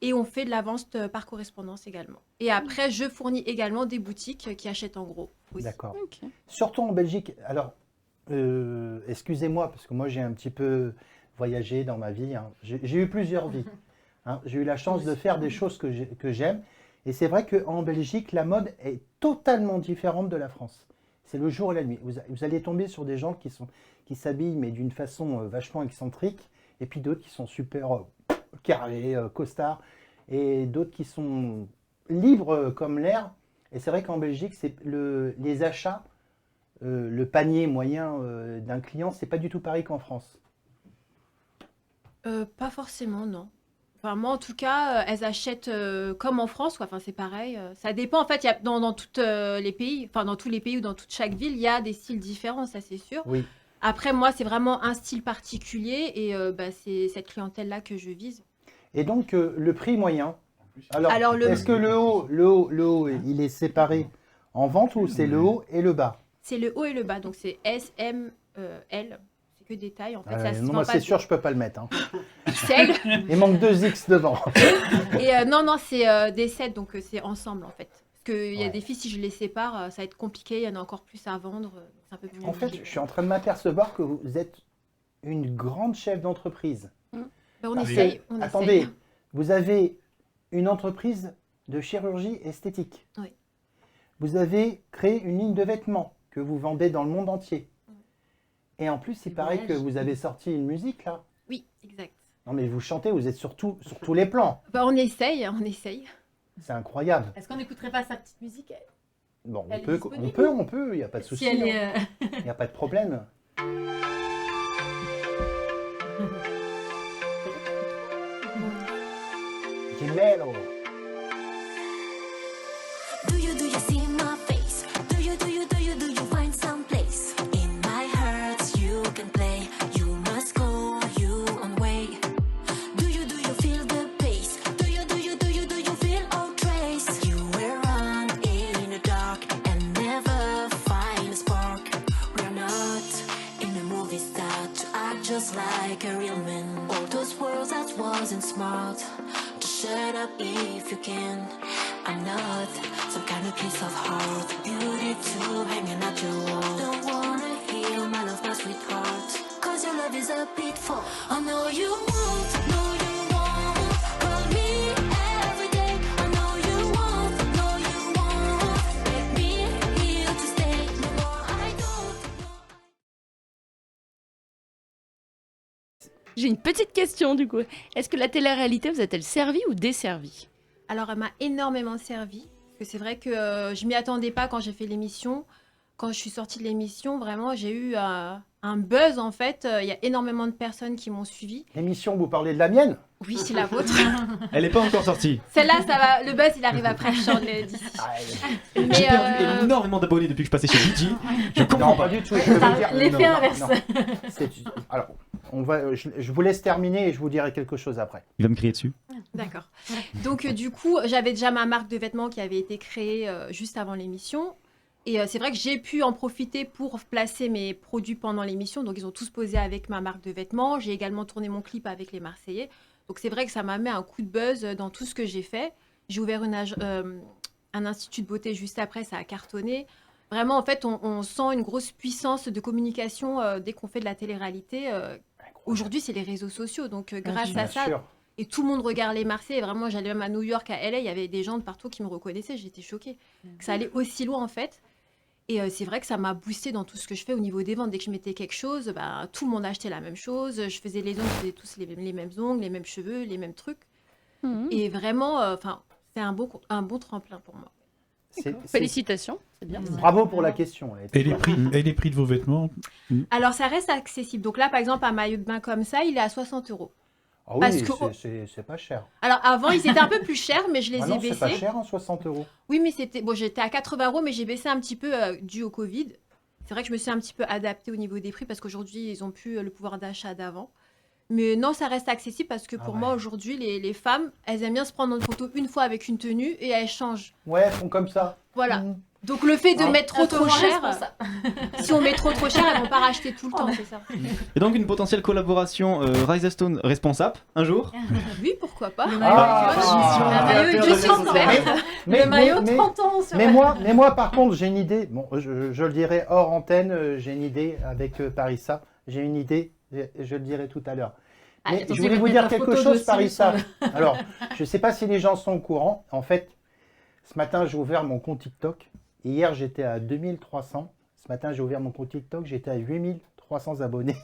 Et on fait de la vente par correspondance également. Et après, je fournis également des boutiques qui achètent en gros aussi. D'accord. Ok. Surtout en Belgique. Alors, excusez-moi, parce que moi, j'ai un petit peu voyagé dans ma vie. Hein. J'ai eu plusieurs vies. Hein. J'ai eu la chance de faire des choses que j'aime. Et c'est vrai qu'en Belgique, la mode est totalement différente de la France. C'est le jour et la nuit. Vous allez tomber sur des gens qui s'habillent, mais d'une façon vachement excentrique. Et puis d'autres qui sont super carrés, costards. Et d'autres qui sont libres comme l'air. Et c'est vrai qu'en Belgique, les achats, le panier moyen d'un client, c'est pas du tout pareil qu'en France. Pas forcément, non. Enfin, moi, en tout cas, elles achètent comme en France, quoi. Enfin, c'est pareil. Ça dépend. En fait, il y a, dans tous les pays, enfin, dans tous les pays ou dans toute chaque ville, il y a des styles différents, ça, c'est sûr. Oui. Après, moi, c'est vraiment un style particulier et bah, c'est cette clientèle-là que je vise. Et donc, le prix moyen. Alors, Alors, est-ce que le haut, il est séparé en vente ou c'est le haut et le bas? C'est le haut et le bas, donc c'est S, M, L. C'est que des tailles. En fait, Non, moi, c'est sûr, je peux pas le mettre. Hein. XL. Il manque 2 X devant. Et non, c'est des sets, donc c'est ensemble, en fait. Parce qu'il y a Ouais. des filles, si je les sépare, ça va être compliqué. Il y en a encore plus à vendre. C'est un peu plus En fait, compliqué. je suis en train de m'apercevoir que vous êtes une grande chef d'entreprise. Ben, on Parce que, essaye. On attendez, essaye. vous avez une entreprise de chirurgie esthétique. Oui. Vous avez créé une ligne de vêtements que vous vendez dans le monde entier. Et en plus, il paraît que voyage. vous avez sorti une musique là. Oui, exact. Non mais vous chantez, vous êtes sur tous les plans. Ben, on essaye, on essaye. C'est incroyable. Est-ce qu'on n'écouterait pas sa petite musique Bon, Elle est on disponible peut, il n'y a pas de Si souci. elle hein. est. Il n'y a pas de problème. Gemello. Do you see my face? Do you find some place? In my heart you can play. You must go your own way. Do you feel the pace? Do you feel all trace? You were run in the dark and never find a spark. We're not in a movie star to act just like a real man. All those words that wasn't smart. Shut up if you can. I'm not some kind of piece of heart. Beauty too hanging at your wall. Don't wanna heal my love, my sweetheart. Cause your love is a pitfall. I know you won't, no you won't. Call me every day. I know you won't, no you won't. Make me here to stay. No, I don't. J'ai une petite question du coup. Est-ce que la télé-réalité vous a-t-elle servi ou desservi? Alors, elle m'a énormément servi. Parce que c'est vrai que je m'y attendais pas quand j'ai fait l'émission. Quand je suis sortie de l'émission, vraiment, j'ai eu un buzz en fait. Il y a énormément de personnes qui m'ont suivi. L'émission, vous parlez de la mienne? Oui, c'est la vôtre. Elle n'est pas encore sortie. Celle-là, ça va. Le buzz, il arrive après. Je change d'ici. Ah, J'ai Mais, perdu énormément d'abonnés depuis que je passais chez Gigi. Je comprends non, pas. pas du tout. Je vais vous dire. L'effet Non, inverse. non. Alors, je vous laisse terminer et je vous dirai quelque chose après. Il va me crier dessus. D'accord. Donc, du coup, j'avais déjà ma marque de vêtements qui avait été créée juste avant l'émission. Et c'est vrai que j'ai pu en profiter pour placer mes produits pendant l'émission. Donc, ils ont tous posé avec ma marque de vêtements. J'ai également tourné mon clip avec les Marseillais. Donc, c'est vrai que ça m'a mis un coup de buzz dans tout ce que j'ai fait. J'ai ouvert un institut de beauté juste après. Ça a cartonné. Vraiment, en fait, on sent une grosse puissance de communication dès qu'on fait de la télé-réalité. Aujourd'hui, c'est les réseaux sociaux. Donc, grâce à Bien ça, sûr. et tout le monde regarde les Marseillais. Et vraiment, j'allais même à New York, à LA, il y avait des gens de partout qui me reconnaissaient. J'étais choquée que ça allait aussi loin, en fait. Et c'est vrai que ça m'a boosté dans tout ce que je fais au niveau des ventes. Dès que je mettais quelque chose, bah, tout le monde achetait la même chose. Je faisais les ongles, je faisais tous les mêmes ongles, les mêmes cheveux, les mêmes trucs. Et vraiment, c'est un bon tremplin pour moi. Félicitations, c'est bien. Bravo pour la question. Et les prix de vos vêtements? Alors, ça reste accessible. Donc là, par exemple, un maillot de bain comme ça, il est à 60 €. Ah oui, Parce que- c'est pas cher. Alors, avant, ils étaient un peu plus chers, mais je les Ah ai non, c'est pas baissés. cher, hein, 60 €. Oui, mais c'était bon, j'étais à 80 €, mais j'ai baissé un petit peu dû au Covid. C'est vrai que je me suis un petit peu adaptée au niveau des prix parce qu'aujourd'hui, ils ont plus le pouvoir d'achat d'avant. Mais non, ça reste accessible parce que pour Ah ouais. moi, aujourd'hui, les femmes, elles aiment bien se prendre en photo une fois avec une tenue et elles changent. Ouais, elles font comme ça. Voilà. Mmh. Donc le fait de Ah. mettre trop cher, si on met trop cher, elles vont pas racheter tout le temps, c'est ça. Et donc une potentielle collaboration Rise Stone responsable un jour. Oui, pourquoi pas. Le Ah. maillot, je suis ouverte. le maillot 30 ans sur mais moi, par contre, j'ai une idée. Bon, je le dirai hors antenne. J'ai une idée avec Parissa. J'ai une idée. Je le dirai tout à l'heure. Ah, Mais attends, je tu voulais vas vous mettre dire la quelque photo chose, dessus Parissa. sur Alors, je ne sais pas si les gens sont au courant. En fait, ce matin, j'ai ouvert mon compte TikTok. Hier, j'étais à 2300. Ce matin, j'ai ouvert mon compte TikTok. J'étais à 8300 abonnés.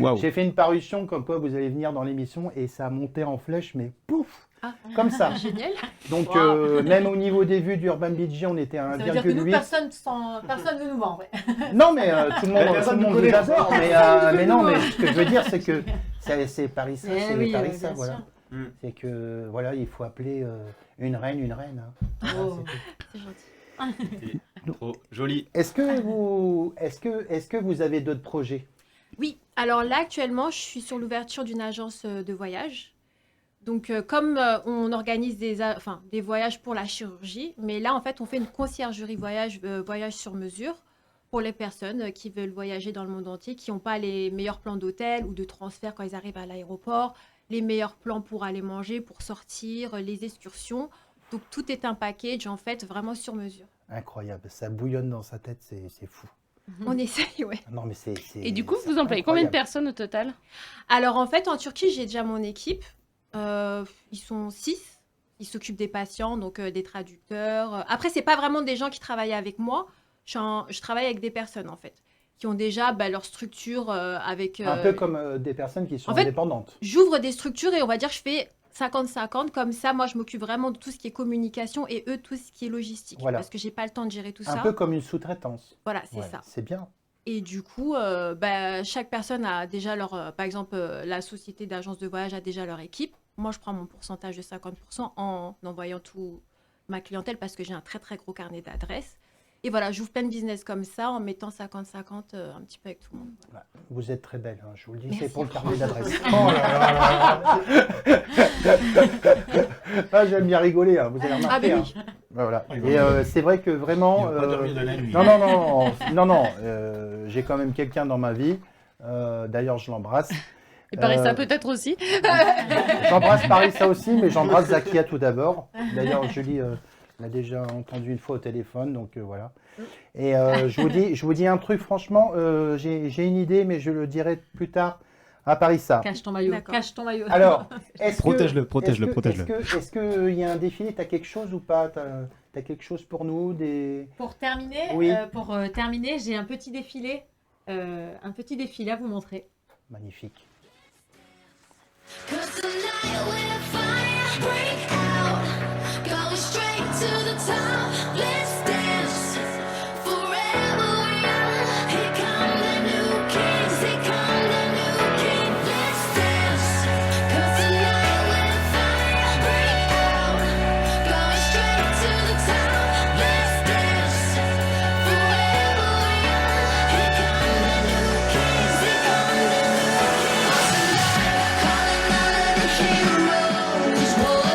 Waouh. J'ai fait une parution comme quoi vous allez venir dans l'émission et ça a monté en flèche, mais pouf, Ah. comme ça. Génial. Donc, Wow. même au niveau des vues d'Urban BG, on était à Ça veut dire que nous, 1,8. personne ne nous vend. Ouais. Non, mais tout le monde, Personne tout le ne monde connaît. vous adore. Mais non, mais ce que je veux dire, c'est que c'est Parissa, Eh c'est oui, Parissa, bien voilà. sûr. C'est que, voilà, il faut appeler une reine. Hein. Voilà, Oh. c'est tout. C'est gentil. Trop joli. Est-ce que vous avez d'autres projets? Oui, alors là actuellement, je suis sur l'ouverture d'une agence de voyage. Donc comme on organise des voyages pour la chirurgie, mais là en fait on fait une conciergerie voyage sur mesure. pour les personnes qui veulent voyager dans le monde entier, qui n'ont pas les meilleurs plans d'hôtel ou de transfert quand ils arrivent à l'aéroport, les meilleurs plans pour aller manger, pour sortir, les excursions. Donc tout est un package en fait vraiment sur mesure. Incroyable, ça bouillonne dans sa tête, c'est fou. On essaye, ouais. Non, mais Et du coup, c'est vous employez combien de incroyable. personnes au total? Alors en fait, en Turquie, j'ai déjà mon équipe. Ils sont 6. Ils s'occupent des patients, donc des traducteurs. Après, c'est pas vraiment des gens qui travaillent avec moi. Je travaille avec des personnes en fait, qui ont déjà leur structure avec. Un peu comme des personnes qui sont en fait, indépendantes. J'ouvre des structures et on va dire que je fais 50-50. Comme ça, moi, je m'occupe vraiment de tout ce qui est communication et eux, tout ce qui est logistique. Voilà. Parce que j'ai pas le temps de gérer tout Un ça. peu comme une sous-traitance. Voilà, c'est Ouais, ça. c'est bien. Et du coup, chaque personne a déjà leur... par exemple, la société d'agence de voyage a déjà leur équipe. Moi, je prends mon pourcentage de 50% en envoyant tout ma clientèle parce que j'ai un très, très gros carnet d'adresses. Et voilà, j'ouvre plein de business comme ça en mettant 50-50 un petit peu avec tout le monde. Voilà. Vous êtes très belle, hein, je vous le dis, Merci. c'est pour le carnet d'adresse. Oh là là. Ah, j'aime bien rigoler, hein, vous avez remarqué. Ah ben hein. oui. Voilà. Oui, Et voilà. c'est vrai que vraiment... Il va pas dormir de la nuit. Non, j'ai quand même quelqu'un dans ma vie. D'ailleurs, je l'embrasse. Et Parissa peut-être aussi. J'embrasse Parissa aussi, mais j'embrasse Zakia tout d'abord. D'ailleurs, Julie l'a déjà entendu une fois au téléphone, donc voilà. Et je vous dis un truc, franchement, j'ai une idée, mais je le dirai plus tard à Parissa. Cache ton maillot, D'accord. cache ton maillot. Alors, est-ce que... Protège-le. Est-ce qu'il y a un défilé? Tu as quelque chose ou pas? T'as quelque chose pour nous Pour terminer, Oui. J'ai un petit défilé à vous montrer. Magnifique. 'Cause tonight when fire break out, going straight to the top. Let's dance forever young. Here come the new kings, here come the new king. Let's dance. 'Cause tonight when fire break out, going straight to the top. Let's dance forever young. Here come the new kings, here come the new kings. Calling all of the heroes, whoa.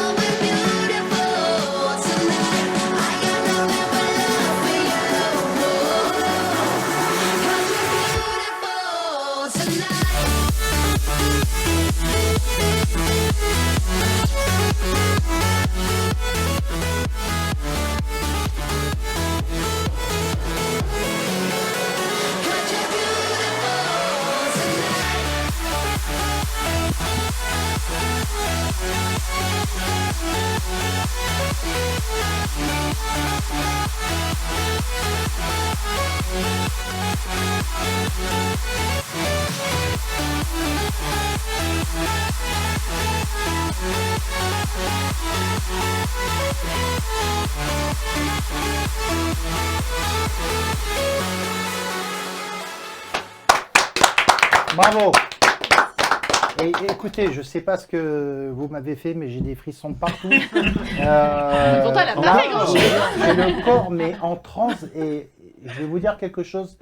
Oh, we're beautiful tonight. I got nothing but love for you, whoa. 'Cause we're beautiful tonight. Cause you're beautiful tonight. Bravo. Et écoutez, je sais pas ce que vous m'avez fait, mais j'ai des frissons partout. Pourtant, elle a pas là, fait grand-chose. j'ai le corps mais en transe et je vais vous dire quelque chose.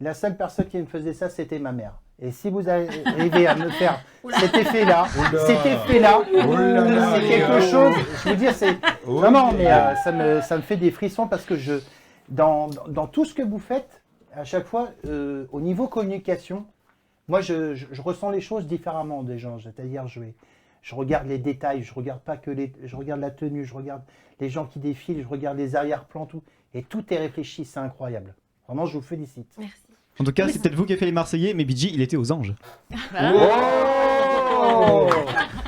La seule personne qui me faisait ça, c'était ma mère. Et si vous arrivez à me faire cet effet-là, c'est quelque chose. Je veux dire, c'est non, mais ça me fait des frissons parce que dans tout ce que vous faites, à chaque fois, au niveau communication, moi, je ressens les choses différemment des gens. C'est-à-dire, je regarde les détails, je regarde pas que je regarde la tenue, je regarde les gens qui défilent, je regarde les arrière-plans, tout. Et tout est réfléchi, c'est incroyable. Vraiment, je vous félicite. Merci. En tout cas, c'est peut-être vous qui avez fait les Marseillais, mais BG, il était aux anges. Voilà. Oh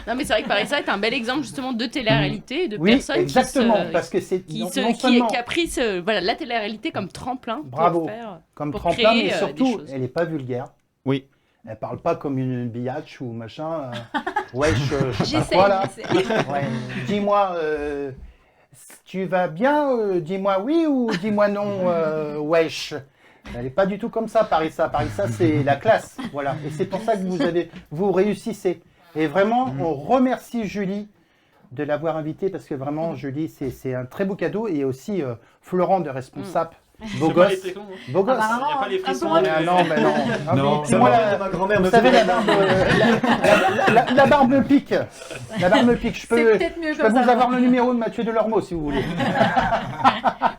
Non, mais c'est vrai que Parissa est un bel exemple justement de télé-réalité et de Oui, personnes exactement, qui, parce que c'est qui, non qui seulement a pris la télé-réalité comme tremplin Bravo. pour faire. comme pour tremplin, créer, mais des surtout, choses. elle n'est pas vulgaire. Oui. Elle parle pas comme une biatch ou machin. Ouais, je sais pas J'essaie, quoi là. j'essaie. Ouais. Dis-moi, tu vas bien dis-moi oui ou dis-moi non, wesh. Elle n'est pas du tout comme ça, Parissa. Parissa, c'est la classe. Voilà. Et c'est pour ça que vous réussissez. Et vraiment, on remercie Julie de l'avoir invitée parce que vraiment, Julie, c'est un très beau cadeau. Et aussi Florent de Responsable Beau C'est pas gosse. les frissons, hein. Beau gosse. Apparemment, y a pas les un peu frissons, moins mais- de- Ah non, mais non. Ah, Non, mais ça moi, va, ma grand-mère vous me savez, fait- la barbe, la barbe me pique. La barbe me pique. Je C'est peux, peut-être mieux je peux comme vous ça. avoir le numéro de Mathieu Delormeau si vous voulez.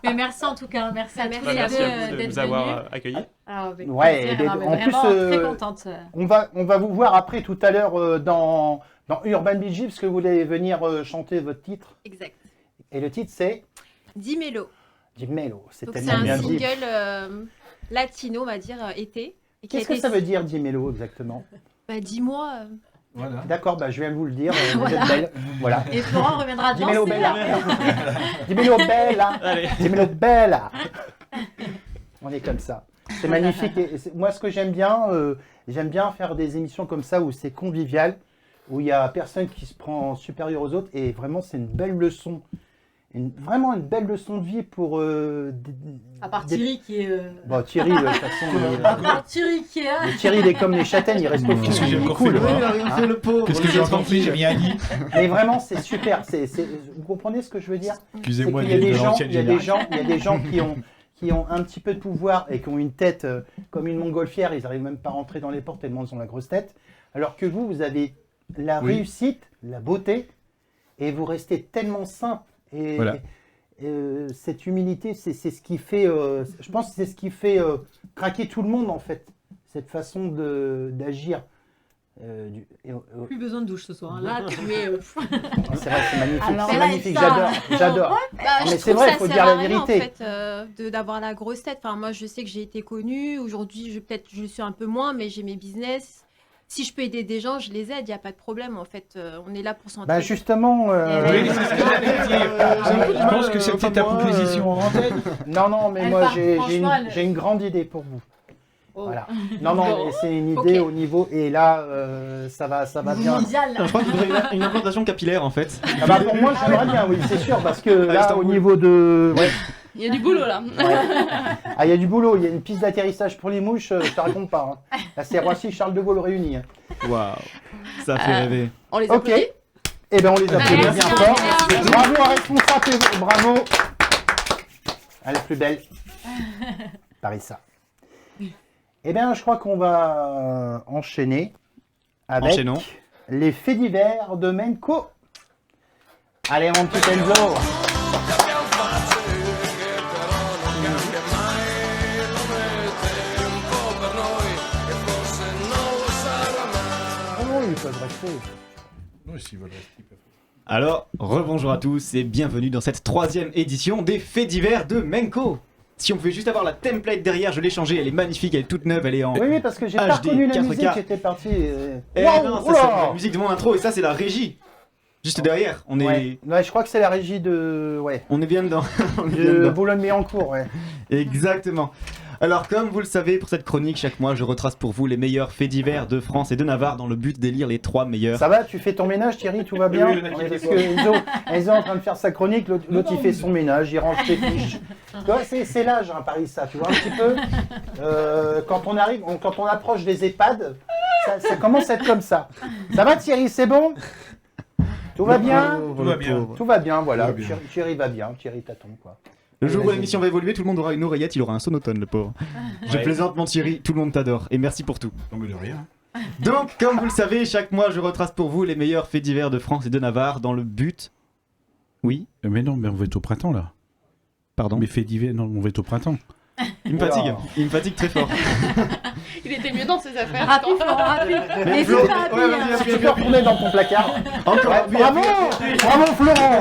Mais merci en tout cas, merci à tous Merci les Merci deux à vous de d'être nous avoir venus. accueillis. Ah, avec Ouais, plaisir. et Non, mais en plus, vraiment très contente. On va vous voir après tout à l'heure dans Urban Bee Gees parce que vous voulez venir chanter votre titre. Exact. Et le titre c'est Di Mello. Di Mello. C'est Donc c'est tellement un bien dit. single latino, on va dire, été. Et qui a Qu'est-ce que été- ça veut dire Di Mello exactement? Bah, dis-moi. Voilà. D'accord, bah, je viens de vous le dire. Vous êtes belle. Voilà. Et Florent reviendra Di Mello danser. Bella. Di Mello Bella. Allez. Di Mello Bella. On est comme ça. C'est magnifique. Et moi, ce que j'aime bien faire des émissions comme ça où c'est convivial, où il y a personne qui se prend supérieur aux autres. Et vraiment, c'est une belle leçon. Vraiment une belle leçon de vie pour. À part des- Thierry qui est. Bon, Thierry, de toute façon. À part Thierry qui est là. le Thierry, il est comme les châtaignes, il reste au fond. Qu'est-ce que j'ai Il est encore cool. fait, moi Il a rien fait, le pauvre. Qu'est-ce que j'ai encore fait? J'ai rien dit. Mais vraiment, c'est super. Vous comprenez ce que je veux dire? C'est Excusez-moi qu'il y a des de gens, l'ancienne il y a des génération. gens, il y a des gens qui ont un petit peu de pouvoir et qui ont une tête comme une montgolfière, ils n'arrivent même pas à rentrer dans les portes tellement ils ont la grosse tête. Alors que vous avez la Oui. réussite, la beauté, et vous restez tellement simple. Et, Voilà. cette humilité, c'est ce qui fait, je pense que c'est ce qui fait craquer tout le monde en fait, cette façon d'agir. Plus besoin de douche ce soir. Là, tu es. C'est vrai, c'est magnifique, Alors c'est là, magnifique, ça- j'adore. Bah, Mais je c'est trouve vrai, ça il faut sert dire à la rien, vérité. En fait, d'avoir la grosse tête. Enfin, moi, je sais que j'ai été connue. Aujourd'hui, peut-être je le suis un peu moins, mais j'ai mes business. Si je peux aider des gens, je les aide. Il n'y a pas de problème. En fait, on est là pour s'entraider. Bah justement, Oui, c'est ce que j'allais dire. Je pense que c'était ta proposition en antenne. non, mais Elle moi part, j'ai franchement, elle- une grande idée pour vous. Oh. Voilà. Non, Bon. mais c'est une idée Ok. au niveau et là ça va Niveau bien. mondial. Je crois qu'il faudrait une implantation capillaire en fait. Ah bah, pour moi j'aimerais bien, oui, c'est sûr, parce que là au Istanbul. niveau de, ouais, Il y a du boulot là. ah il y a du boulot, il y a une piste d'atterrissage pour les mouches, je te raconte pas. Hein. Là c'est Roissy Charles de Gaulle réunis. Hein. Waouh, ça fait rêver. On les Ok. applaudit. Eh ben on les applaudit Merci, bien fort. merci. Bravo à responsable, bravo. Elle est plus belle. Parissa. Eh bien, je crois qu'on va enchaîner avec Enchaînons. les faits divers de Menko. Allez, mon petit Enzo. Oh non, ils peuvent rester. Oui, s'ils veulent rester, ils peuvent. Alors, rebonjour à tous et bienvenue dans cette 3e édition des faits divers de Menko. Si on pouvait juste avoir la template derrière, je l'ai changée, elle est magnifique, elle est toute neuve, elle est en... Oui, parce que j'ai HD, pas reconnu la 4K. musique, j'étais parti. Eh Waouh, non, ça oula. c'est la musique de mon intro et ça c'est la régie. Juste derrière, on est, Ouais, je crois que c'est la régie de. Ouais. on est bien dedans. On est bien De dedans. Boulogne-Billancourt, ouais. Exactement. Alors comme vous le savez, pour cette chronique, chaque mois je retrace pour vous les meilleurs faits divers de France et de Navarre dans le but d'élire les 3 meilleurs. Ça va, tu fais ton ménage, Thierry, tout va bien? Oui, oui, Ouais, n'inquiétez parce que Enzo est en train de faire sa chronique, l'autre il fait son ménage, il range ses fiches. Tu vois, c'est l'âge, hein, Paris, ça, tu vois, un petit peu. Quand on arrive, quand on approche des EHPAD, ça commence à être comme ça. Ça va, Thierry, c'est bon? Tout va bien? Tout va bien. Tout va bien, voilà. Tout va bien. Thierry va bien, Thierry t'attend, quoi. Le jour où Vas-y. l'émission va évoluer, tout le monde aura une oreillette, il aura un sonotone, le pauvre. Je Ouais. plaisante mon Thierry, tout le monde t'adore et merci pour tout. Non, mais de rien. Donc, comme vous le savez, chaque mois je retrace pour vous les meilleurs faits divers de France et de Navarre dans le but... Oui, Mais non, mais on va être au printemps là. pardon. Mais fait divers, non, on va être au printemps. Il me Oula. fatigue, il me fatigue très fort. Il était mieux dans ses affaires. Rapide, Florent, rapide. Mais N'hésite Flo- pas à ouais, appuyer, vas-y, hein. appuie, Tu peux retourner dans ton placard. Encore Ouais, appuie, bravo! appuie, appuie. Bravo, Florent!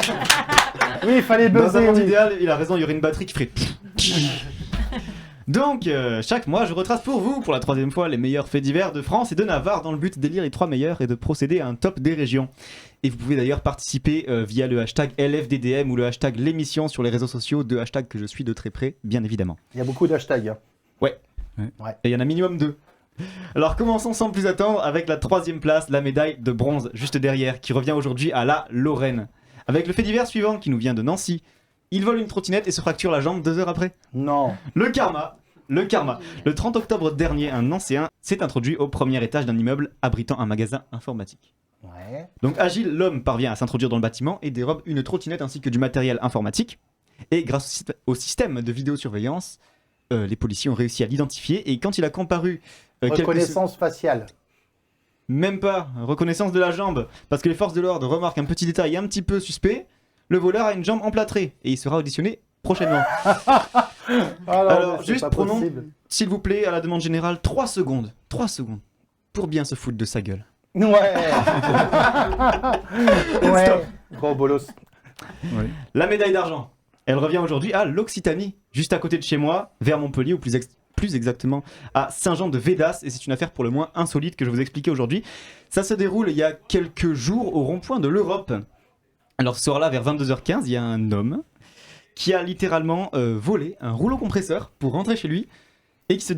Oui, il fallait Dans un buzzer, monde oui. idéal, il a raison, il y aurait une batterie qui ferait... Donc, chaque mois, je retrace pour vous, pour la 3e fois, les meilleurs faits divers de France et de Navarre dans le but d'élire les 3 meilleurs et de procéder à un top des régions. Et vous pouvez d'ailleurs participer via le hashtag LFDDM ou le hashtag l'émission sur les réseaux sociaux, 2 hashtags que je suis de très près, bien évidemment. Il y a beaucoup d'hashtags. Hein. Et il y en a minimum 2. Alors commençons sans plus attendre avec la 3e place, la médaille de bronze, juste derrière, qui revient aujourd'hui à la Lorraine. Avec le fait divers suivant qui nous vient de Nancy. Il vole une trottinette et se fracture la jambe 2 heures après. Non. Le karma. Le 30 octobre dernier, un Nancéen s'est introduit au premier étage d'un immeuble abritant un magasin informatique. Ouais. Donc agile, l'homme parvient à s'introduire dans le bâtiment et dérobe une trottinette ainsi que du matériel informatique. Et grâce au système de vidéosurveillance, les policiers ont réussi à l'identifier. Et quand il a comparu... Reconnaissance faciale. Même pas, reconnaissance de la jambe. Parce que les forces de l'ordre remarquent un petit détail un petit peu suspect. Le voleur a une jambe emplâtrée. Et il sera auditionné prochainement. Alors, juste prenons, s'il vous plaît, à la demande générale, 3 secondes. 3 secondes. Pour bien se foutre de sa gueule. Ouais. Ouais. Gros bolos. Ouais. La médaille d'argent, elle revient aujourd'hui à l'Occitanie, juste à côté de chez moi, vers Montpellier, ou plus exactement à Saint-Jean-de-Védas, et c'est une affaire pour le moins insolite que je vais vous expliquer aujourd'hui. Ça se déroule il y a quelques jours au rond-point de l'Europe. Alors ce soir-là, vers 22h15, il y a un homme qui a littéralement volé un rouleau compresseur pour rentrer chez lui, et qui se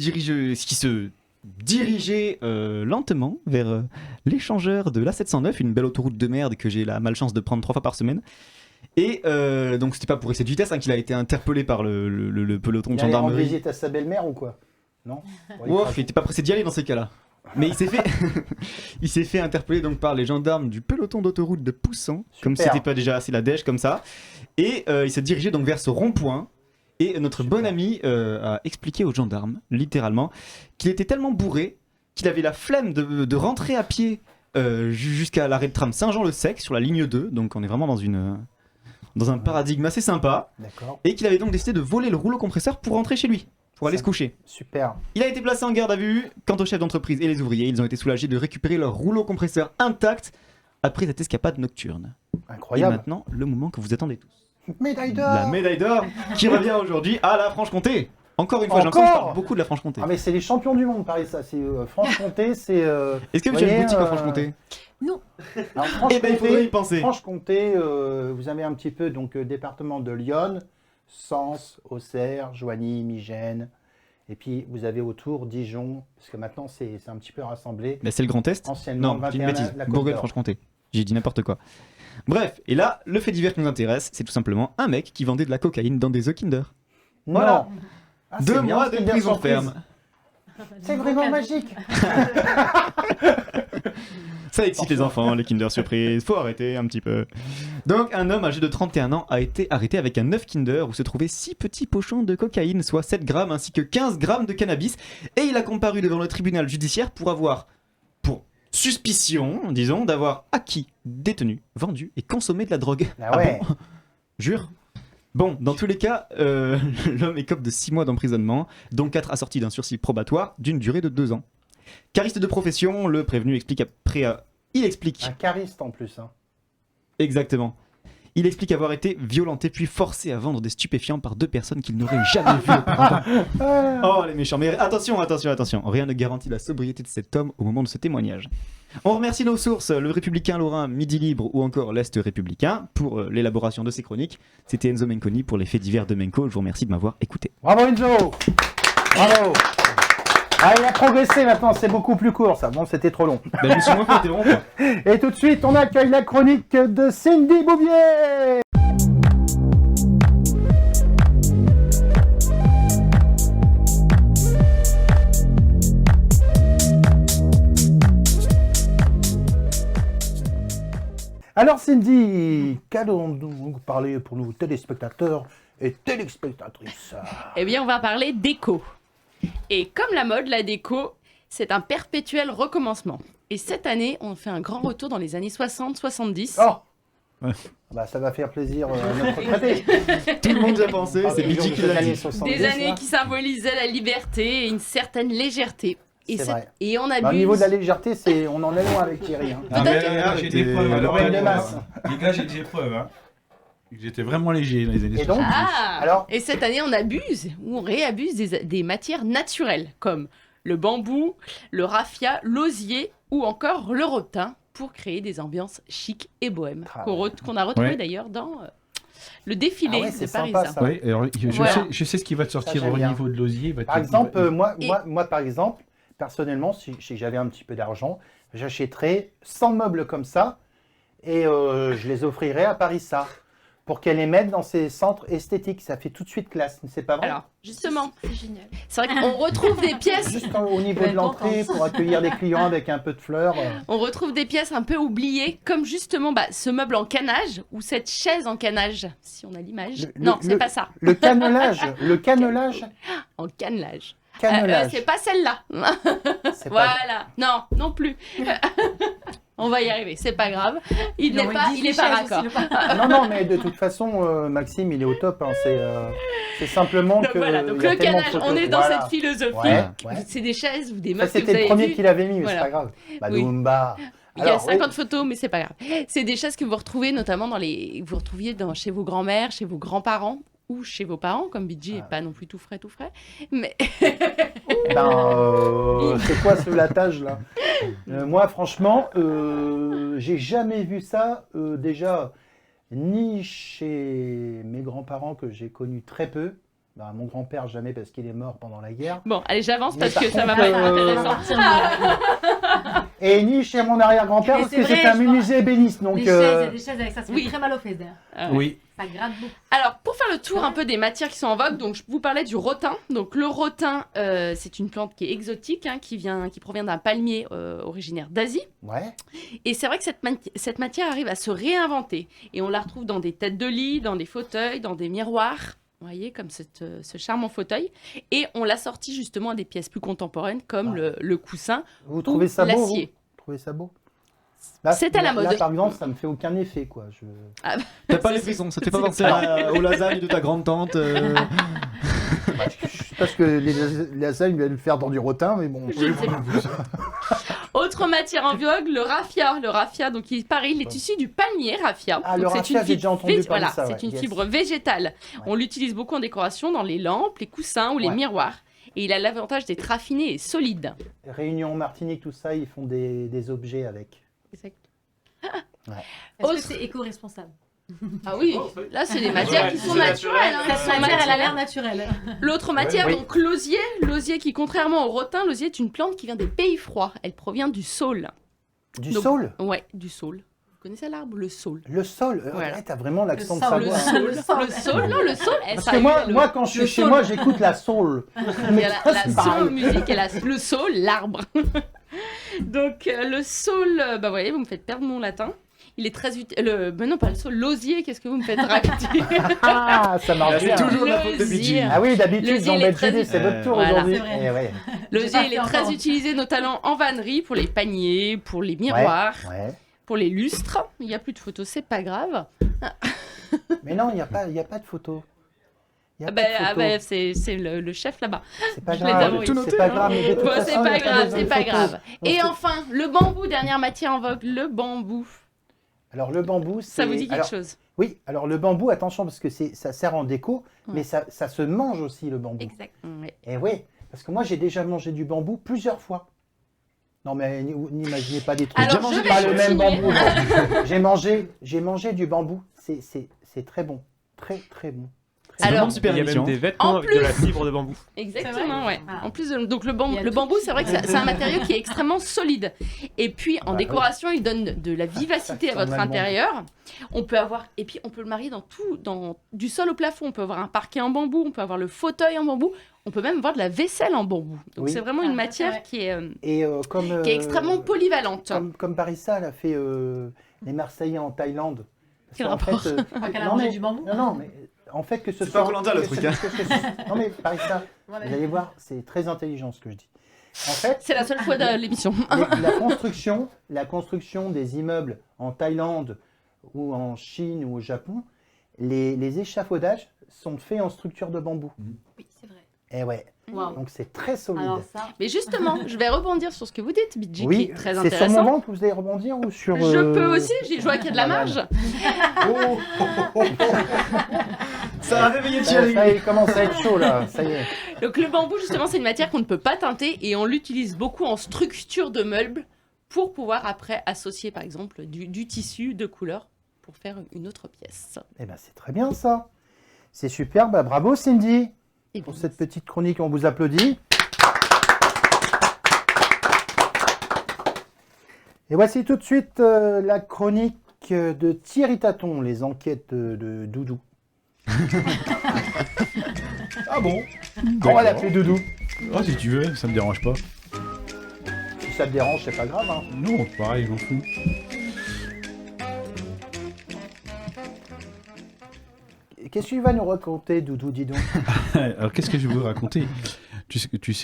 dirigeait lentement vers l'échangeur de l'A709, une belle autoroute de merde que j'ai la malchance de prendre 3 fois par semaine. Et donc c'était pas pour excès de vitesse qu'il a été interpellé par le peloton de Il allait rendre gendarmerie. visite à sa belle-mère ou quoi? Non. Ouf, il était pas pressé d'y aller dans ces cas-là. Mais il s'est fait interpeller donc par les gendarmes du peloton d'autoroute de Poussan, comme si Super. c'était pas déjà assez la dèche comme ça. Et il s'est dirigé donc vers ce rond-point. Et notre bon ami a expliqué aux gendarmes, littéralement, qu'il était tellement bourré qu'il avait la flemme de rentrer à pied jusqu'à l'arrêt de tram Saint-Jean-le-Sec sur la ligne 2. Donc on est vraiment dans un paradigme assez sympa. D'accord. Et qu'il avait donc décidé de voler le rouleau compresseur pour rentrer chez lui, pour aller se coucher. Super. Il a été placé en garde à vue. Quant aux chefs d'entreprise et les ouvriers, ils ont été soulagés de récupérer leur rouleau compresseur intact après cette escapade nocturne. Incroyable. Et maintenant, le moment que vous attendez tous. Médaille d'or. La médaille d'or qui revient aujourd'hui à la Franche-Comté. Encore une fois, j'ai l'impression que je parle beaucoup de la Franche-Comté. Ah mais c'est les champions du monde, pareil ça. C'est Franche-Comté, c'est. Est-ce que vous avez une boutique en Franche-Comté? Alors, Eh ben, il faudrait y penser. Franche-Comté, vous avez un petit peu donc département de Lyon, Sens, Auxerre, Joigny, Migène. Et puis vous avez autour Dijon, parce que maintenant c'est un petit peu rassemblé. Mais c'est le Grand Est. Anciennement, Non, j'ai une 21, bêtise. la Côte Bourgogne-Franche-Comté. J'ai dit n'importe quoi. Bref, et là, le fait divers qui nous intéresse, c'est tout simplement un mec qui vendait de la cocaïne dans des œufs Kinder. Non. Voilà. Ah, 2 c'est bien, mois ce de Kinder prison Surprise. ferme. C'est vraiment magique. Ça excite les enfants, les Kinder Surprise, faut arrêter un petit peu. Donc un homme âgé de 31 ans a été arrêté avec un œuf Kinder où se trouvaient 6 petits pochons de cocaïne, soit 7 grammes ainsi que 15 grammes de cannabis, et il a comparu devant le tribunal judiciaire pour suspicion, disons, d'avoir acquis, détenu, vendu et consommé de la drogue. Ah ouais. bon Jure. Bon, dans tous les cas, l'homme écope de 6 mois d'emprisonnement, dont 4 assortis d'un sursis probatoire d'une durée de 2 ans. Cariste de profession, le prévenu explique il explique. Un cariste en plus. Hein. Exactement. Il explique avoir été violenté puis forcé à vendre des stupéfiants par 2 personnes qu'il n'aurait jamais vues auparavant. Oh les méchants, mais attention, rien ne garantit la sobriété de cet homme au moment de ce témoignage. On remercie nos sources, le Républicain Lorrain, Midi Libre ou encore l'Est Républicain pour l'élaboration de ces chroniques. C'était Enzo Menconi pour les faits divers de Menko, je vous remercie de m'avoir écouté. Bravo Enzo. Bravo. Ah, il a progressé maintenant, c'est beaucoup plus court ça. Bon, c'était trop long. Ben, je me suis moins fait interrompre. Et tout de suite, on accueille la chronique de Cindy Bouvier. Alors Cindy, qu'allons-nous parler pour nos téléspectateurs et téléspectatrices? Eh bien, on va parler déco. Et comme la mode, la déco, c'est un perpétuel recommencement. Et cette année, on fait un grand retour dans les années 60-70. Oh Ouais. Bah, ça va faire plaisir à notre retraité. Tout le monde y a pensé, c'est Midi qui l'a dit. Des années qui symbolisaient la liberté et une certaine légèreté. Et, C'est vrai. et on Bah, abuse. au niveau de la légèreté, on en est loin avec Thierry. Hein. Ah, mais Peut-être- là, j'ai des preuves. Alors, Alors, Oreille de masse. les gars, j'ai des preuves. Hein. J'étais vraiment léger dans les années Et donc 70. Ah Alors Et cette année, on abuse ou on réabuse des matières naturelles comme le bambou, le raffia, l'osier ou encore le rotin pour créer des ambiances chic et bohèmes Ah qu'on a retrouvé Ouais. d'ailleurs dans le défilé Ah ouais, c'est de sympa, Parisien. ça. Ouais, alors, Voilà. je sais ce qui va te sortir j'aime au bien. niveau de l'osier. Par exemple, Et- moi, par exemple, personnellement, si j'avais un petit peu d'argent, j'achèterais 100 meubles comme ça et je les offrirais à Parissa. pour qu'elle les mette dans ses centres esthétiques. Ça fait tout de suite classe, c'est pas vrai? Alors, justement, C'est génial. c'est vrai qu'on retrouve des pièces. Juste au niveau de Elle est l'entrée, contente. pour accueillir des clients avec un peu de fleurs. On retrouve des pièces un peu oubliées, comme justement ce meuble en canage ou cette chaise en canage, si on a l'image. Non, c'est pas ça. Le cannelage, En cannelage. cannelage. C'est pas celle-là. C'est pas- Voilà. Non, non plus. On va y arriver, c'est pas grave. Il n'est pas raccord. Non, mais de toute façon, Maxime, il est au top. Hein. C'est simplement Donc que. voilà, il donc y a le tellement de canage, photos. on est dans Voilà. cette philosophie. Ouais, ouais. C'est des chaises ou des Ça, meubles que vous c'était le avez premier vus. qu'il avait mis, mais Voilà. c'est pas grave. Bah, Oui. Dumba. Il y a Alors, 50 photos, mais c'est pas grave. C'est des chaises que vous retrouvez notamment vous retrouviez chez vos grands-mères, chez vos grands-parents ou chez vos parents, comme Bidji n'est pas non plus tout frais. Mais C'est quoi ce latage là? Moi, franchement, j'ai jamais vu ça. Déjà, ni chez mes grands-parents que j'ai connus très peu. Bah, mon grand-père, jamais parce qu'il est mort pendant la guerre. bon, allez, j'avance Mais parce par que ça va contre, pas être intéressant. Et ni chez mon arrière-grand-père Et parce c'est que vrai, c'était un je vois. musée ébéniste. Donc, Les chaises, il y a des chaises avec ça, ça fait oui. très mal aux fesses d'ailleurs. Oui. Ça gratte beaucoup. Alors, pour faire le tour un peu des matières qui sont en vogue, donc je vous parlais du rotin. Donc le rotin, c'est une plante qui est exotique, hein, qui provient d'un palmier originaire d'Asie. ouais. Et c'est vrai que cette matière arrive à se réinventer. Et on la retrouve dans des têtes de lit, dans des fauteuils, dans des miroirs. Vous voyez, comme ce charmant fauteuil. Et on l'a sorti justement à des pièces plus contemporaines, comme le coussin Vous ou trouvez ça beau? Vous l'acier. trouvez ça beau? C'est à la mode. Là, par exemple, ça me fait aucun effet, quoi. T'as pas les frissons, ça te fait pas C'est penser aux lasagnes de ta grande-tante Bah, je sais pas ce que les lasagnes viennent faire dans du rotin, mais bon. Je ne sais pas. Autre matière en vogue, le raffia. Le raffia, donc pareil, il est issu du palmier raffia. Ah, Donc, le c'est raffia, une j'ai déjà entendu parler voilà, de ça, c'est ouais. une Yes. fibre végétale. Ouais. On l'utilise beaucoup en décoration dans les lampes, les coussins ou les Ouais. miroirs. Et il a l'avantage d'être raffiné et solide. Réunion Martinique, tout ça, ils font des objets avec. Est-ce que c'est éco-responsable? Ah oui, là c'est des matières qui sont c'est naturelles. naturel. hein, Cette qui sont matière, elle a matières. l'air naturelle. L'autre matière, Oui. donc l'osier qui contrairement au rotin, l'osier est une plante qui vient des pays froids. Elle provient du saule. Du Donc, saule? Ouais, du saule. Vous connaissez l'arbre, le saule? Le sol? Voilà. Ouais, t'as vraiment l'accent de Le Le Savoie. saule. saule, le saule, non, le saule. Parce que moi, quand je suis le chez saule. moi, j'écoute la soul. Il y a la soul musique et le saule, l'arbre. Donc le saule, bah voyez, vous me faites perdre mon latin. Il est très utile. Mais non, pas le saule, l'osier, qu'est-ce que vous me faites raconter? Ah, ça marche C'est bien. toujours la faute de L'osier. Bidji. Ah oui, d'habitude, L'osier, j'en il est bête très Julie, c'est votre tour Voilà. aujourd'hui. C'est vrai. Eh ouais. L'osier, pas il est fait très encore. utilisé notamment en vannerie, pour les paniers, pour les miroirs, Ouais. pour les lustres. Il n'y a plus de photos, c'est pas grave. Mais non, il n'y a pas de photo. Il y a pas de photo. C'est le chef là-bas. C'est pas je les grave. avais C'est notés, pas hein. grave. mais de toute Bon, façon, c'est il y a pas grave, besoin c'est de pas photos. grave. Donc, Et c'est- enfin, le bambou, dernière matière en vogue, le bambou. Alors le bambou, c'est. Ça vous dit quelque alors, chose? Oui, alors le bambou, attention, parce que ça sert en déco, Ouais. mais ça se mange aussi le bambou. Exact. Ouais. Et oui, parce que moi j'ai déjà mangé du bambou plusieurs fois. Non mais n'imaginez pas des trucs. Alors, J'ai je mangé vais pas le même continuer. bambou. non. J'ai mangé du bambou. C'est très bon, très très bon. C'est Alors, vraiment une super Il y a même émission. des vêtements En avec de la plus- fibre de bambou. Exactement, ouais. Ah. En plus, donc le Il y a le tout bambou, qui- c'est vrai que c'est un matériau qui est extrêmement solide. Et puis, en Bah, décoration, il donne de la vivacité à Ça votre sent le bambou. intérieur. On peut avoir, et puis on peut le marier du sol au plafond. On peut avoir un parquet en bambou, on peut avoir le fauteuil en bambou, on peut même avoir de la vaisselle en bambou. Donc Oui. c'est vraiment Ah, une ça, matière c'est vrai. Et qui est extrêmement polyvalente. Comme Parissa, elle a fait les Marseillais en Thaïlande. Parce Quel qu'en rapport fait, Pas qu'elle a non, mangé mais- du bambou. Non, mais en fait que ce C'est pas Koh-Lanta, le que truc, ce- hein. Non mais Parissa, Voilà. vous allez voir, c'est très intelligent ce que je dis. En fait, C'est la seule fois de l'émission. la construction des immeubles en Thaïlande ou en Chine ou au Japon, les échafaudages sont faits en structure de bambou. Oui, c'est vrai. Et ouais, Waouh. donc c'est très solide. Alors ça, Mais justement, je vais rebondir sur ce que vous dites, Bidji, qui oui, est très c'est sur mon intéressant. ventre que vous allez rebondir ou sur... Je peux aussi, je vois qu'il y a de la marge. Ça a réveillé Ça, Thierry. il commence à être chaud là, ça y est. Donc le bambou, justement, c'est une matière qu'on ne peut pas teinter et on l'utilise beaucoup en structure de meubles pour pouvoir après associer, par exemple, du tissu de couleur pour faire une autre pièce. Eh ben c'est très bien ça. C'est super, bah, bravo Cindy Et pour bon, cette petite chronique, on vous applaudit. Et voici tout de suite la chronique de Thierry Taton, les enquêtes de Doudou. Ah bon? On va l'appeler Doudou. Ah, si tu veux, ça me dérange pas. Si ça te dérange, c'est pas grave. Hein. Non, pareil, je m'en fous. Qu'est-ce que tu vas nous raconter, Doudou, dis donc? Alors, qu'est-ce que je vais vous raconter?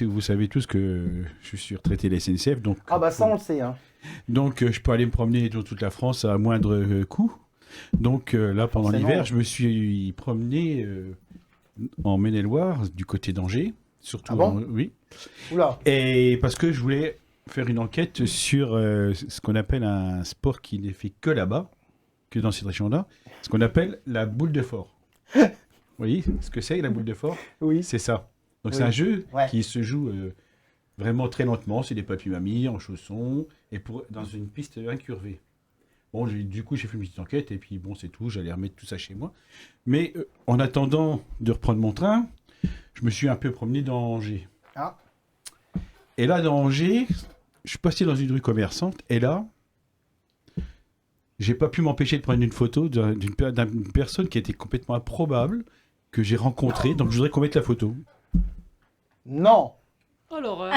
Vous savez tous que je suis retraité de la SNCF, donc... Ah bah ça, on le sait. Hein. Donc, je peux aller me promener dans toute la France à moindre coût. Donc, là, pendant Forcément. l'hiver, je me suis promené en Maine-et-Loire, du côté d'Angers. Surtout, Ah bon oui. Oula. Et parce que je voulais faire une enquête sur ce qu'on appelle un sport qui n'est fait que là-bas, que dans cette région-là, ce qu'on appelle la boule de fort. Vous voyez ce que c'est, la boule de fort? Oui. C'est ça. Donc, Oui. c'est un jeu Ouais. qui se joue vraiment très lentement. C'est des papy-mamies en chaussons et dans une piste incurvée. Bon, du coup, j'ai fait une petite enquête et puis bon, c'est tout. J'allais remettre tout ça chez moi. Mais en attendant de reprendre mon train, je me suis un peu promené dans Angers. Ah. Et là, dans Angers, je suis passé dans une rue commerçante et là, j'ai pas pu m'empêcher de prendre une photo d'une personne qui était complètement improbable que j'ai rencontrée. Donc, je voudrais qu'on mette la photo. Non. Oh l'horreur.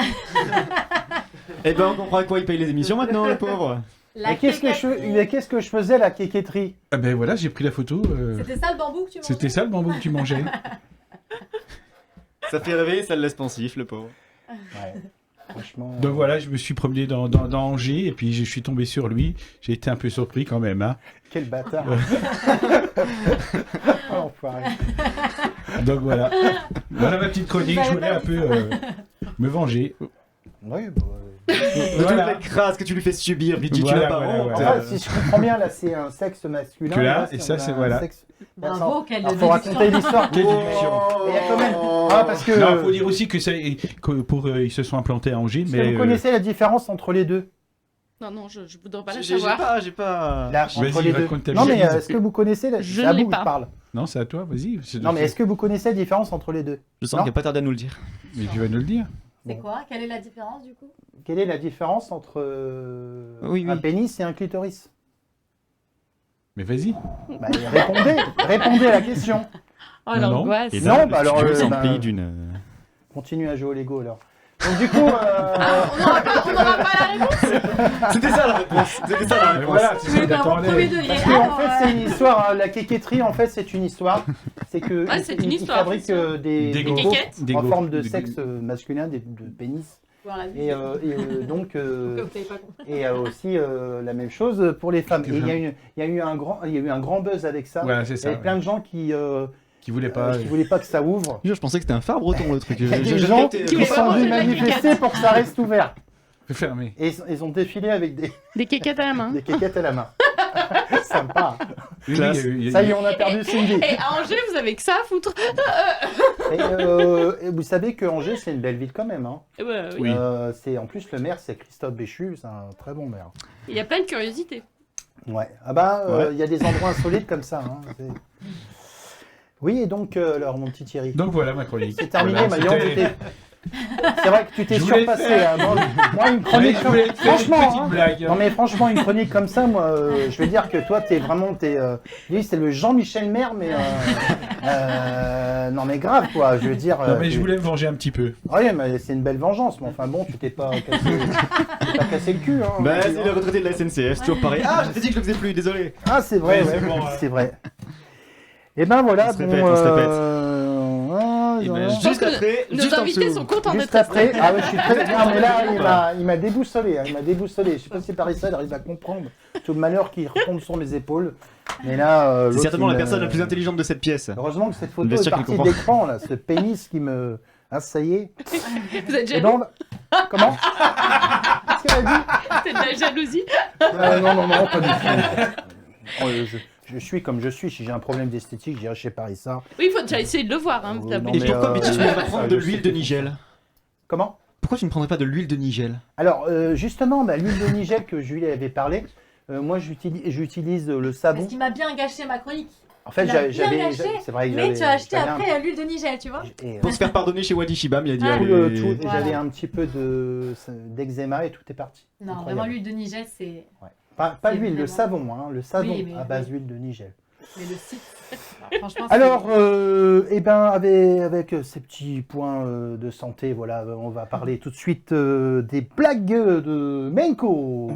Eh ben, on comprend à quoi il paye les émissions maintenant, le pauvre. Mais qu'est-ce que je faisais, la quéquetterie? Ah ben voilà, j'ai pris la photo. C'était ça le bambou que tu mangeais? C'était ça le bambou que tu mangeais. Ça fait rêver, ça le laisse pensif, le pauvre. Ouais. Franchement. Donc voilà, je me suis promené dans Angers et puis je suis tombé sur lui. J'ai été un peu surpris quand même. Hein. Quel bâtard. Oh, enfoiré. Donc voilà. Voilà ma petite chronique. Je voulais un peu me venger. Oui, bah, Toute la crasse que tu lui fais subir, puis tu Voilà, l'as pas voilà, honte. voilà. enfin, si je comprends bien, là, c'est un sexe masculin. Que là, là, et ça, on a c'est- un voilà. sexe- Bravo, quelle Alors, faut raconter l'histoire. Quelle Oh. déduction. Et il y a quand même. Ah, parce que. Non, faut dire aussi que ils se sont implantés à Angers, est-ce que mais vous connaissez la différence entre les deux? Non, je voudrais pas la J'ai savoir. pas. Là, Vas-y, entre les deux. raconte ta Non, mais vie. est-ce que vous connaissez la... Je c'est à ne l'ai vous que pas. je parle. non, c'est à toi. Vas-y. Non, mais est-ce que vous connaissez la différence entre les deux? Je sens Non. qu'il n'y a pas tardé à nous le dire. Mais tu vas nous le dire. C'est quoi? Quelle est la différence du coup? Quelle est la différence entre Oui, un oui. pénis et un clitoris? Mais vas-y. Bah, répondez à la question. Oh Non. l'angoisse. Et Non, là, bah le alors, studio bah, s'emplit d'une. Continue à jouer au Lego alors. Donc du coup, On n'aura pas la réponse. C'était ça la réponse. C'était ça la Mais réponse. voilà, c'est Tu ça veux que vraiment premier t'attendais. degré. parce que, en fait, c'est une histoire. Hein, la quéquetterie, en fait, c'est une histoire. C'est que Ouais, c'est une ils histoire, fabriquent c'est ça. des Des gobos quéquettes. Des en go- forme de des- sexe masculin, de pénis. Bon, la vie, Et donc, vous n'avez pas compris. et aussi la même chose pour les femmes. Et il y a eu un grand buzz avec ça. Voilà, c'est Il y ça. avait plein de gens qui voulaient pas. voulaient pas que ça ouvre. Je pensais que c'était un phare breton le truc. Il y a des gens qui voulaient pas sont manger venus de la manifester quéquette. pour que ça reste ouvert. Fermé. Et ils ont défilé avec Des quéquettes à la main. des quéquettes à la main. Sympa. Oui, Classe. Ça y est, on a perdu Cindy. Et à Angers, vous avez que ça à foutre. Et vous savez que Angers, c'est une belle ville quand même. Hein. Ouais, oui. Oui. En plus, le maire, c'est Christophe Béchu. C'est un très bon maire. Il y a plein de curiosités. Ouais. Ah bah, Ouais. il y a des endroits insolites comme ça. Hein. Oui, et donc, alors, mon petit Thierry. Donc voilà ma chronique. C'est terminé, Voilà, Maillon. c'était- C'est vrai que tu t'es Je voulais surpassé. faire- Hein. Moi, une Ouais, chronique je voulais te faire une franchement, petite hein. blague. Non mais franchement, une chronique comme ça, moi, je veux dire que toi, lui, c'est le Jean-Michel Maire, mais non mais grave quoi. Je veux dire. Non, mais je voulais me venger un petit peu. Oui, mais c'est une belle vengeance. Mais enfin bon, tu t'es pas cassé le cul. Hein, Bah, on dit, c'est hein. le retraité de la SNCF, c'est toujours pareil. Ah, je t'ai dit que je le faisais plus, désolé. Ah, c'est vrai, Ouais, ouais, c'est bon, ouais. c'est vrai. Et ben voilà. On se répète, on se répète. Et ben, voilà. juste que après, Nos juste en invités dessous. sont contents Juste d'être après, restés. ah ouais, je suis très bien, mais là, il m'a déboussolé, hein, il m'a déboussolé. Je sais pas si Parissa arrive à comprendre tout le malheur qui retombe sur mes épaules. Mais là, C'est l'autre, certainement il la me- personne la plus intelligente de cette pièce. Heureusement que cette photo Bien est sûr qu'il partie de comprend. l'écran, là, ce pénis qui me... Ah, ça y est. Vous êtes Et jaloux. donc, comment Qu'est-ce qu'elle a dit C'est de la jalousie. Non, pas du tout. Je suis comme je suis. Si j'ai un problème d'esthétique, j'irai chez Parissa. Oui, il faut déjà essayer de le voir. Hein, Oh, t'as non, Et mais, pourquoi tu ne vas pas ça, prendre de je l'huile sais de que- Nigel? Comment Pourquoi tu ne prendrais pas de l'huile de Nigel? Alors, justement, l'huile de Nigel que Julie avait parlé, moi, j'utilise le savon. Parce qu'il m'a bien gâché ma chronique. En fait, Il a bien j'avais... gâché, C'est vrai que Mais j'avais- tu as acheté j'avais un- après l'huile de Nigel, tu vois. et, Pour se faire pardonner chez Wadi Shibam, il a dit Ah. allez. j'avais Voilà. un petit peu d'eczéma et tout est parti. Non, Incroyable. vraiment, l'huile de Nigel, c'est. Pas C'est l'huile, le vraiment- savon, hein, le savon Oui, mais à base oui. d'huile de Nigel. Mais le site, franchement, Alors, eh ben, avec ces petits points de santé, voilà, on va parler tout de suite des blagues de Menko.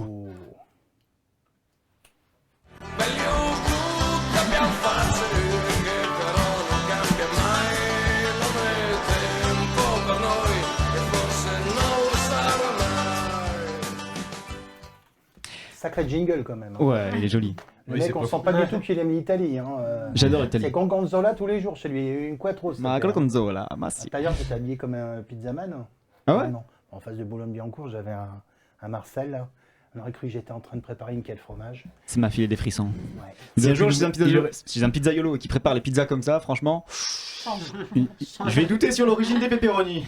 Sacré jingle quand même. hein. Ouais, il est joli. Le Oui, mec, c'est on pas sent pas du tout qu'il aime l'Italie. Hein. J'adore l'Italie. C'est Gorgonzola tous les jours chez lui, une quattro. ça Ma fait, hein. gorgonzola, ma si. D'ailleurs, j'étais habillé comme un pizzaman. Ah ouais Non. En face de Boulogne-Billancourt, j'avais un Marcel. Là. On aurait cru que j'étais en train de préparer une quelle fromage. C'est ma fille des frissons. Ouais. Si un jour Il- je suis un pizzaiolo qui prépare les pizzas comme ça, franchement, je vais douter sur l'origine des pepperoni.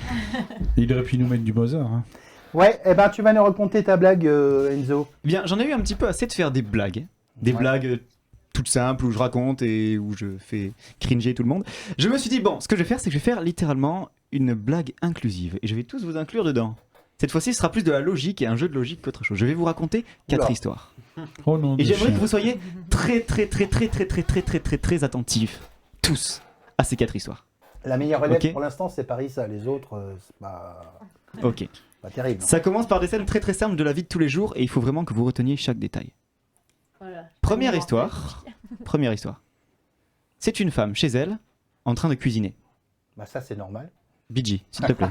Il aurait pu nous mettre du Mozart. Hein. Ouais, eh ben tu vas nous raconter ta blague, Enzo. Eh bien, j'en ai eu un petit peu assez de faire des blagues. Des Ouais. blagues toutes simples où je raconte et où je fais cringer tout le monde. Je me suis dit, bon, ce que je vais faire, c'est que je vais faire littéralement une blague inclusive. Et je vais tous vous inclure dedans. Cette fois-ci, ce sera plus de la logique et un jeu de logique qu'autre chose. Je vais vous raconter 4 Oula. histoires. Oh non, Et de j'aimerais chien. que vous soyez très attentifs, tous, à ces 4 histoires. La meilleure élève Ok. pour l'instant, c'est Paris, ça. Les autres, c'est pas Ok. terrible. Ça commence par des scènes très simples de la vie de tous les jours et il faut vraiment que vous reteniez chaque détail. Voilà. Première histoire. Première histoire. C'est une femme chez elle en train de cuisiner. Bah ça, c'est normal. BG, s'il te plaît.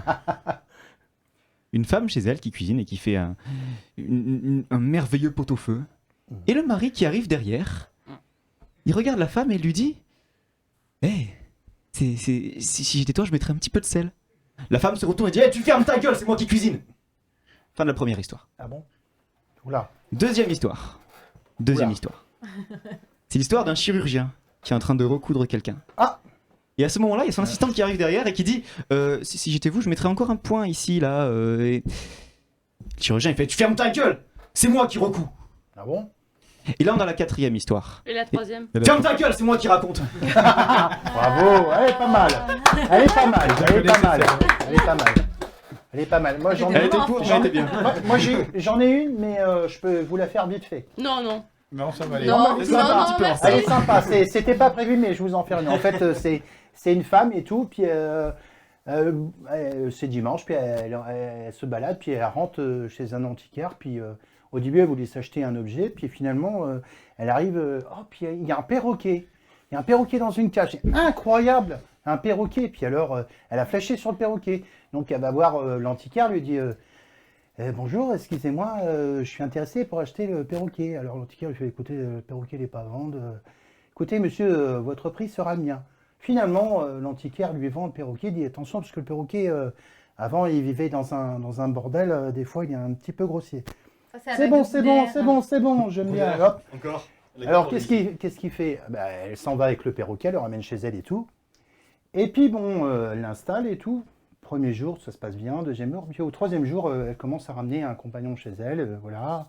Une femme chez elle qui cuisine et qui fait un merveilleux pot-au-feu. Et le mari qui arrive derrière, il regarde la femme et lui dit Hé, si j'étais toi, je mettrais un petit peu de sel. La femme se retourne et dit Hé, tu fermes ta gueule, c'est moi qui cuisine. Fin de la première histoire. Ah bon? Oula. Deuxième histoire. Deuxième Oula. histoire. C'est l'histoire d'un chirurgien qui est en train de recoudre quelqu'un. Ah. Et à ce moment-là, il y a son assistante qui arrive derrière et qui dit si j'étais vous, je mettrais encore un point ici, là. Et... Le chirurgien, il fait Tu fermes ta gueule, c'est moi qui recoue. Ah bon? Et là, on a la quatrième histoire. Et la troisième? Ferme ta gueule, c'est moi qui raconte. Bravo, elle est pas mal. Elle est pas mal. Elle est pas mal. Elle est pas mal. Elle est pas mal. Moi, j'en Elle ai, était courte, mais elle était bien. moi, j'en ai une, mais je peux vous la faire vite fait. Non, non. Non, ça va aller. Non, c'est non, sympa, un non, petit peu, merci. Elle est sympa. C'était pas prévu, mais je vous en fais une. En fait, c'est une femme et tout, puis c'est dimanche, puis elle se balade, puis elle rentre chez un antiquaire, puis au début, elle voulait s'acheter un objet, puis finalement, elle arrive, oh, puis il y a un perroquet. Il y a un perroquet dans une cage. C'est incroyable, un perroquet. Puis alors, elle a flashé sur le perroquet. Donc, elle va voir l'antiquaire, lui dit bonjour, excusez-moi, je suis intéressé pour acheter le perroquet. Alors, l'antiquaire lui fait écoutez, le perroquet n'est pas à vendre. Écoutez, monsieur, votre prix sera le mien. Finalement, l'antiquaire lui vend le perroquet, dit attention, parce que le perroquet, avant, il vivait dans un bordel, des fois, il est un petit peu grossier. C'est bon, j'aime bien. Hop. Encore. Alors, qu'est-ce qu'il fait? Bah, elle s'en va avec le perroquet, elle le ramène chez elle et tout. Et puis, bon, elle l'installe et tout. Premier jour, ça se passe bien. Deuxième jour, puis au troisième jour, elle commence à ramener un compagnon chez elle. Voilà.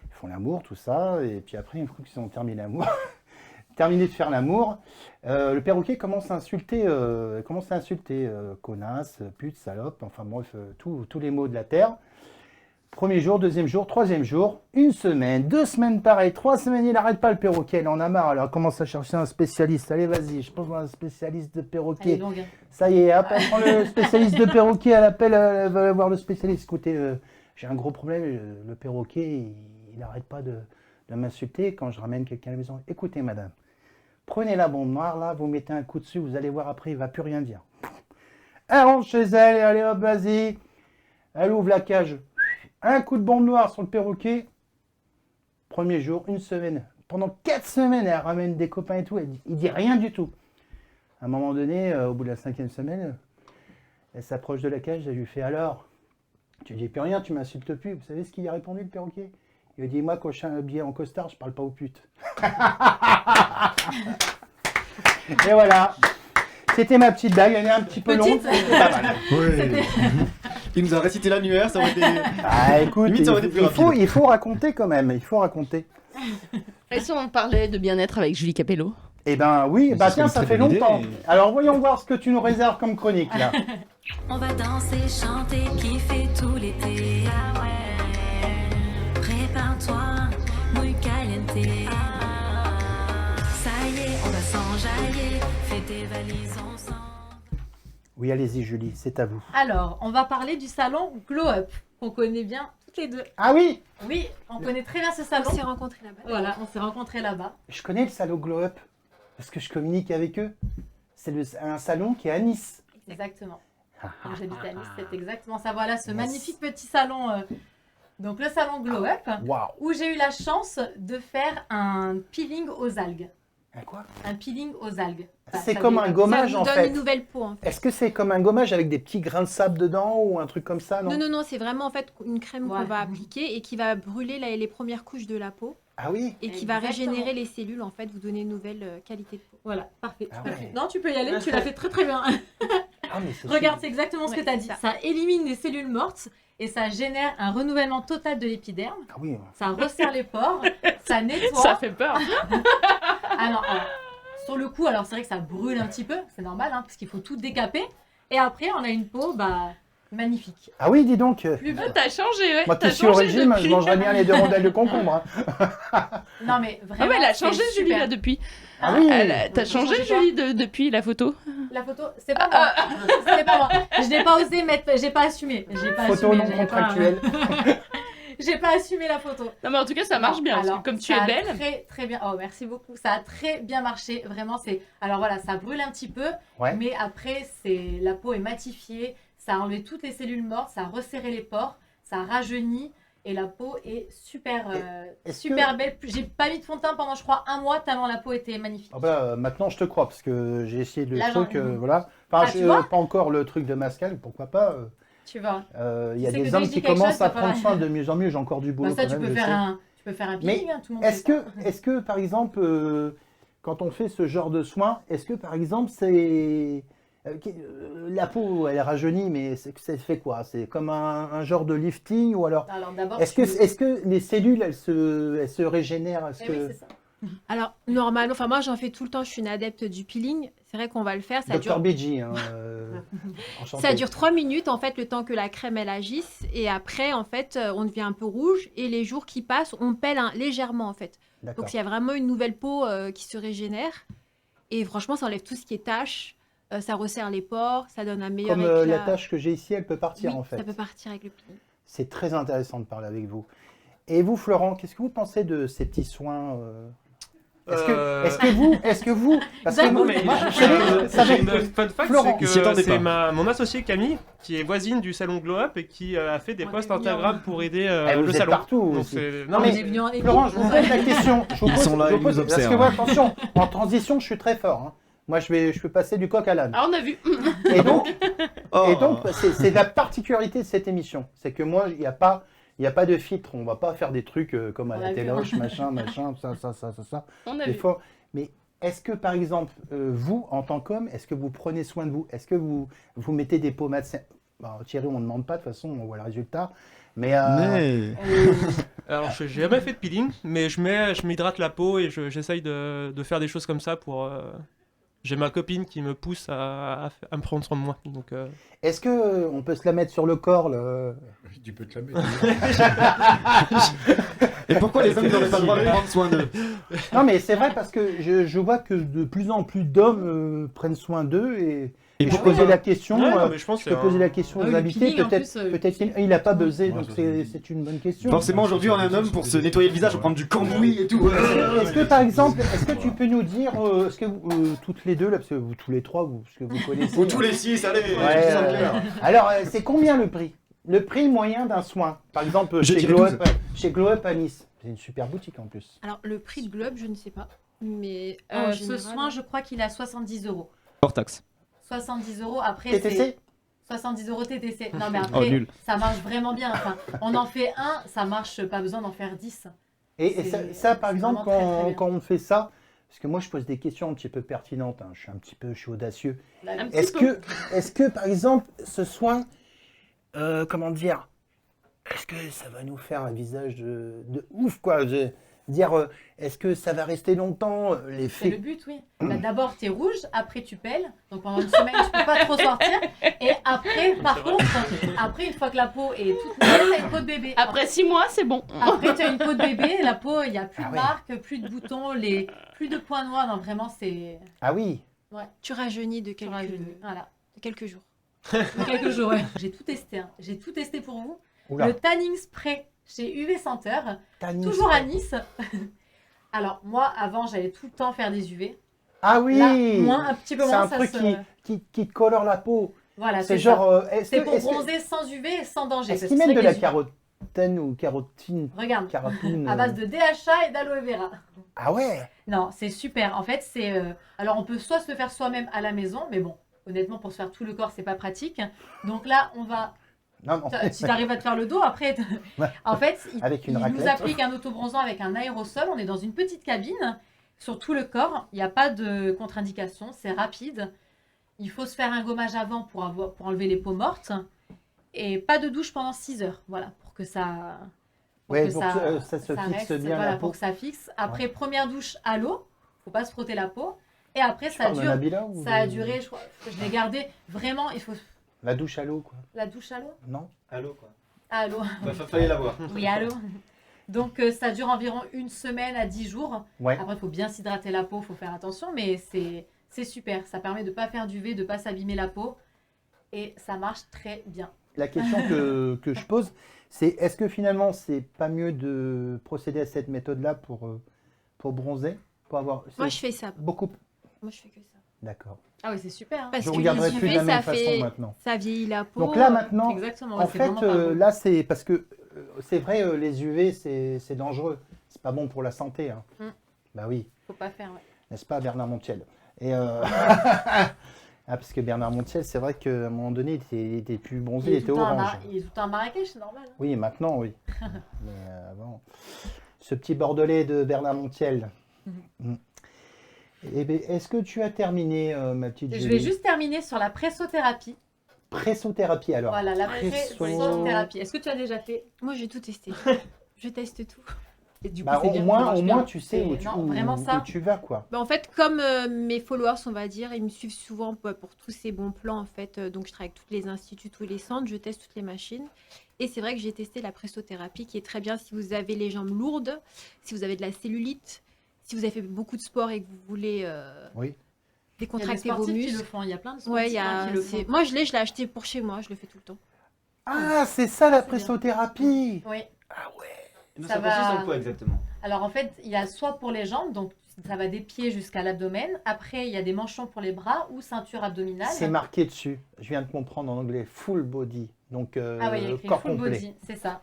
Ils font l'amour, tout ça. Et puis après, une fois qu'ils ont terminé de faire l'amour, le perroquet commence à insulter, connasse, pute, salope, enfin bref, tous les mots de la terre. Premier jour, deuxième jour, troisième jour, une semaine, 2 semaines pareil, 3 semaines, il n'arrête pas le perroquet, il en a marre, alors il commence à chercher un spécialiste. Allez, vas-y, je pense à un spécialiste de Elle est perroquet. longue. Ça y est, hop, elle prend le spécialiste de perroquet, elle appelle, elle va voir le spécialiste. Écoutez, j'ai un gros problème, le perroquet, il n'arrête pas de m'insulter quand je ramène quelqu'un à la maison. Écoutez, madame, prenez la bombe noire, là, vous mettez un coup dessus, vous allez voir après, il ne va plus rien dire. Elle rentre chez elle, et allez hop, vas-y. Elle ouvre la cage. Un coup de bombe noire sur le perroquet. Premier jour, une semaine. Pendant 4 semaines, elle ramène des copains et tout. Il dit rien du tout. À un moment donné, au bout de la 5e semaine, elle s'approche de la cage. Elle lui fait alors, tu dis plus rien, tu m'insultes plus. Vous savez ce qu'il a répondu, le perroquet? Il lui dit moi, quand je suis habillé en costard, je parle pas aux putes. Et voilà. C'était ma petite blague. Elle est un petit peu longue. Petite. C'était pas mal. Il nous a récité l'annuaire, ça aurait été. Ah, écoute, Limite, ça aurait été plus rapide. il faut raconter quand même. Il faut raconter. Et si on parlait de bien-être avec Julie Capello? Eh ben oui, Mais bah ce tiens, serait ça une fait très bonne longtemps. idée. Alors voyons voir ce que tu nous réserves comme chronique là. On va danser, chanter, kiffer tout l'été. Ah ouais. Prépare-toi, mouille caliente. Ça y est, on va s'enjailler, fais tes valises ensemble. Oui, allez-y, Julie, c'est à vous. Alors, on va parler du salon Glow Up, qu'on connaît bien toutes les deux. Ah oui, Oui, on connaît très bien ce On salon. s'est rencontrés là-bas. Voilà, on s'est rencontrés là-bas. je connais le salon Glow Up parce que je communique avec eux. C'est un salon qui est à Nice. Exactement. Ah, Quand j'habite à Nice, c'est exactement ça. Voilà, ce Yes. magnifique petit salon. Donc, le salon Glow Up, Waouh. où j'ai eu la chance de faire un peeling aux algues. Un quoi? Un peeling aux algues. Enfin, C'est ça comme dé- un Ça gommage vous en donne fait. une nouvelle peau en fait. Est-ce que c'est comme un gommage avec des petits grains de sable dedans ou un truc comme ça, non? Non, c'est vraiment en fait une crème Ouais. qu'on va appliquer et qui va brûler les premières couches de la peau Ah oui. et qui va Exactement. régénérer les cellules en fait, vous donner une nouvelle qualité de peau. Voilà, parfait. Ah tout à fait. ouais. Non, tu peux y aller, tu l'as fait très très bien. Ah, mais c'est Regarde, c'est exactement ce que Ouais, tu as dit. ça. Ça élimine les cellules mortes et ça génère un renouvellement total de l'épiderme. Ah oui. Ça resserre les pores, ça nettoie. Ça fait peur. Ah non, alors, sur le coup, alors c'est vrai que ça brûle un petit peu, c'est normal, hein, parce qu'il faut tout décaper. Et après, on a une peau magnifique. Ah oui, dis donc. Plus bleue. T'as changé, ouais. Moi T'as qui suis au changé régime, depuis. je mangerais bien les 2 rondelles de concombre. Hein. Non mais vraiment. Ah ouais, elle a c'est changé Julie super. là depuis. Ah oui. T'as changé changé quoi Julie depuis la photo. La photo, c'est pas moi. C'est pas moi. Je n'ai pas osé mettre, j'ai pas assumé. J'ai pas Photo assumé, non j'avais pas- contractuelle. J'ai pas assumé la photo. Non mais en tout cas ça marche bien parce Alors, que comme tu ça es a belle. Très très bien. Oh merci beaucoup. Ça a très bien marché. Vraiment c'est. Alors voilà, ça brûle un petit peu, Ouais. mais après c'est la peau est matifiée. Ça a enlevé toutes les cellules mortes, ça a resserré les pores, ça a rajeuni et la peau est super est-ce super belle. J'ai pas mis de fond de teint pendant je crois un mois tellement la peau était magnifique. Ah bah, maintenant, je te crois parce que j'ai essayé le Là, truc, j'en- voilà. Enfin, Ah, tu vois pas encore le truc de mascal, pourquoi pas. Tu vois. Il y a Tu sais des que dès hommes que je qui dis quelque commencent chose, à il va prendre falloir- soin de mieux en mieux. J'ai encore du boulot. Bah, ça quand tu même, peux je faire sais. tu peux faire un Mais peeling, hein, tout le monde. Est-ce fait ça. que, est-ce que, par exemple, quand on fait ce genre de soins, est-ce que, par exemple, c'est la peau, elle rajeunit, mais ça fait quoi? C'est comme un genre de lifting ou alors Alors d'abord. est-ce que les cellules, elles se régénèrent? Est-ce Eh oui, que c'est ça. Alors normalement, enfin moi j'en fais tout le temps, je suis une adepte du peeling. C'est vrai qu'on va le faire, ça Dr dure, BG, hein, enchanté. ça dure 3 minutes en fait, le temps que la crème elle agisse et après en fait on devient un peu rouge et les jours qui passent, on pèle légèrement en fait. D'accord. Donc il y a vraiment une nouvelle peau qui se régénère et franchement ça enlève tout ce qui est taches, ça resserre les pores, ça donne un meilleur Comme éclat. la tâche que j'ai ici, elle peut partir Oui, en fait. ça peut partir avec le peeling. C'est très intéressant de parler avec vous. Et vous, Florent, qu'est-ce que vous pensez de ces petits soins Est-ce que vous, parce que D'accord, moi, mais moi, j'ai- vous savez, ça j'ai fait- une fun fact, Florent, c'est il s'y que attendait c'est pas. mon associée Camille qui est voisine du salon Glow Up et qui a fait des On posts est mignons. Instagram pour aider Eh, vous le êtes salon. partout Donc aussi. non mais- On est venu en équipe. Florent, je vous pose la question. Je vous Ils pose- sont là, je vous ils pose- nous Parce que observent. moi, attention, en transition, je suis très fort. Hein. Moi, je peux passer du coq à l'âne. Ah on a vu. Et donc, Oh. et donc, c'est la particularité de cette émission. C'est que moi, il n'y a pas de filtre. On va pas faire des trucs comme à On la a vu, téloche, machin, ça. On a Des vu. fois, mais est-ce que, par exemple, vous, en tant qu'homme, est-ce que vous prenez soin de vous? Est-ce que vous mettez des pommades? Bon, Thierry, on ne demande pas, de toute façon, on voit le résultat. Mais, Mais Alors j'ai jamais fait de peeling, mais je m'hydrate la peau et j'essaye de faire des choses comme ça pour. J'ai ma copine qui me pousse à me prendre soin de moi. Donc, est-ce que on peut se la mettre sur le corps Tu peux te la mettre. et pourquoi les hommes n'auraient pas le droit de prendre soin d'eux? Non, mais c'est vrai parce que je vois que de plus en plus d'hommes prennent soin d'eux et je pourquoi posais pas la question. Ouais, non, mais je pense Je peux que poser la question Ah aux oui, le invités. peeling, en Peut-être plus, peut-être qu'il n'a pas buzzé, Ouais, donc ça, c'est une bonne question. Forcément, aujourd'hui, on a un homme pour se nettoyer le visage, pour prendre du cambouis et tout. Est-ce que par exemple, est-ce que tu peux nous dire, est-ce que vous, toutes les deux, là, parce que vous tous les trois, parce que vous connaissez. Ou tous les 6, allez, Ouais, je sens clair. alors, c'est combien le prix? Le prix moyen d'un soin. Par exemple, Je chez dirais Glow 12. Up, chez Glow Up à Nice. C'est une super boutique en plus. Alors le prix de Globe, je ne sais pas, mais Ce général, soin, je crois qu'il est à 70 €. Hors taxe. 70 € après TTC? c'est 70 € TTC. Non mais Oh, après nul. ça marche vraiment bien. Enfin, on en fait un, ça marche, pas besoin d'en faire 10. Et ça, par c'est exemple, vraiment très, très bien. quand on fait ça, parce que moi je pose des questions un petit peu pertinentes, hein, je suis audacieux. Là, Un petit Est-ce peu. que, par exemple, ce soin, comment dire, est-ce que ça va nous faire un visage de ouf, quoi? dire est-ce que ça va rester longtemps C'est le l'effet? but, oui. Bah, d'abord, tu es rouge, après, tu pèles. Donc, pendant une semaine, tu peux pas trop sortir. Et après, par contre, après, une fois que la peau est toute nouvelle, tu as une peau de bébé. Après 6 mois, c'est bon. Après, tu as une peau de bébé, la peau, il n'y a plus Ah de ouais. marques, plus de boutons, plus de points noirs. Non, vraiment, c'est. Ah oui, Tu rajeunis de Sur la quelques, journée. Voilà. de quelques jours. Dans quelques jours, ouais. J'ai tout testé. Hein. J'ai tout testé pour vous. oula, Le tanning spray chez UV Senteur, tanning toujours à spray. Nice. Alors, moi, avant, j'allais tout le temps faire des UV. Ah oui, Là, moins, un petit peu c'est moins, un ça truc se... qui te colore la peau. Voilà, C'est c'est genre, ça. est-ce C'est que- pour est-ce que- bronzer sans UV et sans danger. est-ce parce qu'ils que mettent de c'est la vrai que carotène ou carotine? Regarde, Carotine à base de DHA et d'aloe vera. Ah ouais, Non, c'est super. En fait, c'est. Alors, on peut soit se le faire soi-même à la maison, mais bon, honnêtement, pour se faire tout le corps, c'est pas pratique. Donc là, on va. non, non. Si tu arrives à te faire le dos, après. Ouais. En fait, Avec une il nous raclette. applique un autobronzant avec un aérosol. On est dans une petite cabine sur tout le corps. Il n'y a pas de contre-indication. C'est rapide. Il faut se faire un gommage avant pour enlever les peaux mortes. Et pas de douche pendant 6 heures. Voilà, pour que ça. Ouais, pour que ça se fixe bien voilà, la peau. pour que ça fixe. Après, première douche à l'eau. Faut pas se frotter la peau. Et après, ça Parle de dure. Nabila ou Ça a de- duré, je crois, je l'ai gardé vraiment. Il faut La douche à l'eau, quoi. la douche à l'eau. Non? Allô quoi. À l'eau. Fallait la voir. Oui, à l'eau. Donc ça dure environ 1 semaine à 10 jours. Ouais. Après, il faut bien s'hydrater la peau, il faut faire attention, mais c'est super. Ça permet de ne pas faire d'UV, de ne pas s'abîmer la peau. Et ça marche très bien. La question que je pose, c'est est-ce que finalement, c'est pas mieux de procéder à cette méthode-là pour bronzer? Pour avoir. Moi, c'est je fais ça. beaucoup. Moi, je fais que ça. D'accord. Ah oui, c'est super. hein. Parce Je que regarderai les plus de UV, la même ça façon fait, maintenant. ça vieillit la peau. Donc là, maintenant, Exactement. en ouais, c'est fait, vraiment pas bon. là, c'est parce que c'est vrai, les UV, c'est dangereux. C'est pas bon pour la santé. Hein. Mm. Bah oui, Faut pas faire. Ouais. n'est-ce pas, Bernard Montiel? Et ah, parce que Bernard Montiel, c'est vrai qu'à un moment donné, il était plus bronzé, il était tout le temps à orange. il est tout le temps à Marrakech, c'est normal. hein. Oui, maintenant, oui. Mais avant, ce petit bordelais de Bernard Montiel. Mm. Eh bien, est-ce que tu as terminé, ma petite Je Julie? vais juste terminer sur la pressothérapie. Pressothérapie, alors. Voilà, la Presso- pressothérapie. Est-ce que tu as déjà fait? Moi, j'ai tout testé. Je teste tout. Et du coup, Bah, c'est au bien, ça moins, marche au moins, bien. tu sais où tu, Non, vraiment ça. où tu vas, quoi. Bah, en fait, comme mes followers, on va dire, ils me suivent souvent pour tous ces bons plans. En fait, donc je travaille avec tous les instituts, tous les centres, je teste toutes les machines. Et c'est vrai que j'ai testé la pressothérapie, qui est très bien si vous avez les jambes lourdes, si vous avez de la cellulite, si vous avez fait beaucoup de sport et que vous voulez Oui. Il y a des décontracter vos sportifs qui le muscles. font. Il y a plein de Ouais, sportifs qui le font. moi, je l'ai acheté pour chez moi, je le fais tout le temps. Ah, c'est ça la C'est bien. pressothérapie. Oui. Ah ouais. Non, Ça ça consiste va- en quoi exactement? Alors en fait, il y a soit pour les jambes, donc ça va des pieds jusqu'à l'abdomen. Après, il y a des manchons pour les bras ou ceinture abdominale. C'est marqué dessus. Je viens de comprendre en anglais. Full body. Donc, Ah oui, il y a écrit corps full complet. body, c'est ça.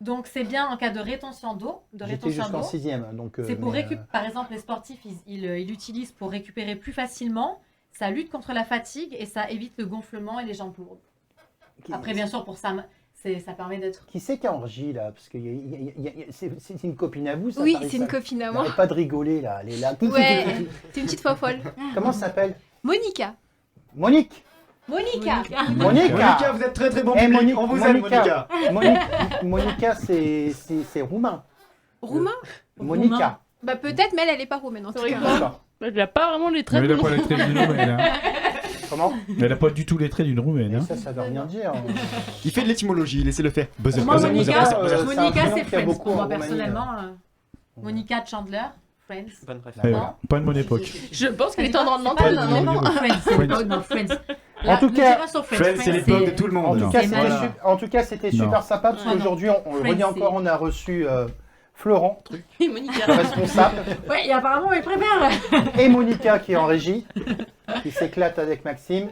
Donc c'est bien en cas de rétention d'eau, J'étais jusqu'en 6e. Donc, C'est pour mais, récupérer. Par exemple, les sportifs, ils l'utilisent pour récupérer plus facilement. Ça lutte contre la fatigue et ça évite le gonflement et les jambes lourdes. Après, bien sûr, pour ça, ça permet d'être. Qui c'est qui a Orgie, là? Parce que c'est une copine à vous, ça? Oui, Paris, c'est une ça copine à Elle moi. n'arrête pas de rigoler, là. Elle est là. Ouais, c'est une petite fois folle. Comment ça s'appelle? Monica. Monique. Monica. Monica, vous êtes très très bon Eh, public. Monique, On vous aime, Monica. Monica. Monica, c'est roumain. Roumain Monica. Bah peut-être, mais elle est pas roumaine en tout cas. D'accord. Elle n'a pas vraiment les traits Mais de elle n'a pas les traits d'une roumaine. Hein. Comment? Elle n'a pas du tout les traits d'une roumaine. Hein. Ça veut rien dire. Il fait de l'étymologie, laissez-le faire. Buzzer, Moi, buzzer, Monica, buzzer, buzzer. c'est un Monica, prénom c'est qu'il y a Friends. beaucoup en Moi, Roumanie, personnellement, Monica Chandler, Friends. Bonne référence. Eh, Non. pas de mon époque. Je pense qu'elle est en C'est train de pas l'entendre. le non, nom. non. Friends, c'est Friends. l'époque, non, Friends. En tout Ne cas, dis pas sur Friends. Friends, c'est l'époque de tout le En monde. tout cas, C'est c'était magique. en tout cas, c'était Non. super sympa parce Ouais, qu'aujourd'hui, on le Friends, redit encore, c'est- on a reçu Florent, Et Monica. le responsable, Ouais, et apparemment, il préfère. et Monica qui est en régie, qui s'éclate avec Maxime.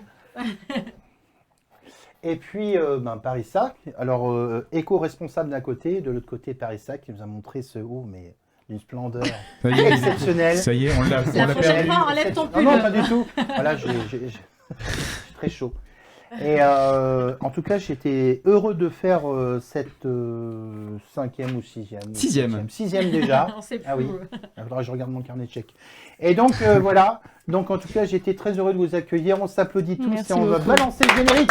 Et puis Parissa, alors éco-responsable d'un côté, de l'autre côté Parissa qui nous a montré ce haut, mais d'une splendeur Ça y est, exceptionnelle. ça y est, on l'a La perdu. prochaine fois, enlève ton pull. Non, non, pas du tout. Voilà, j'ai très chaud. Et en tout cas, j'étais heureux de faire cette 5e ou 6e. 6e. 6e déjà. On sait plus. Ah oui. Il faudra que je regarde mon carnet de chèques. Et donc voilà. Donc en tout cas, j'étais très heureux de vous accueillir. On s'applaudit tous Merci et on va beaucoup. balancer le générique.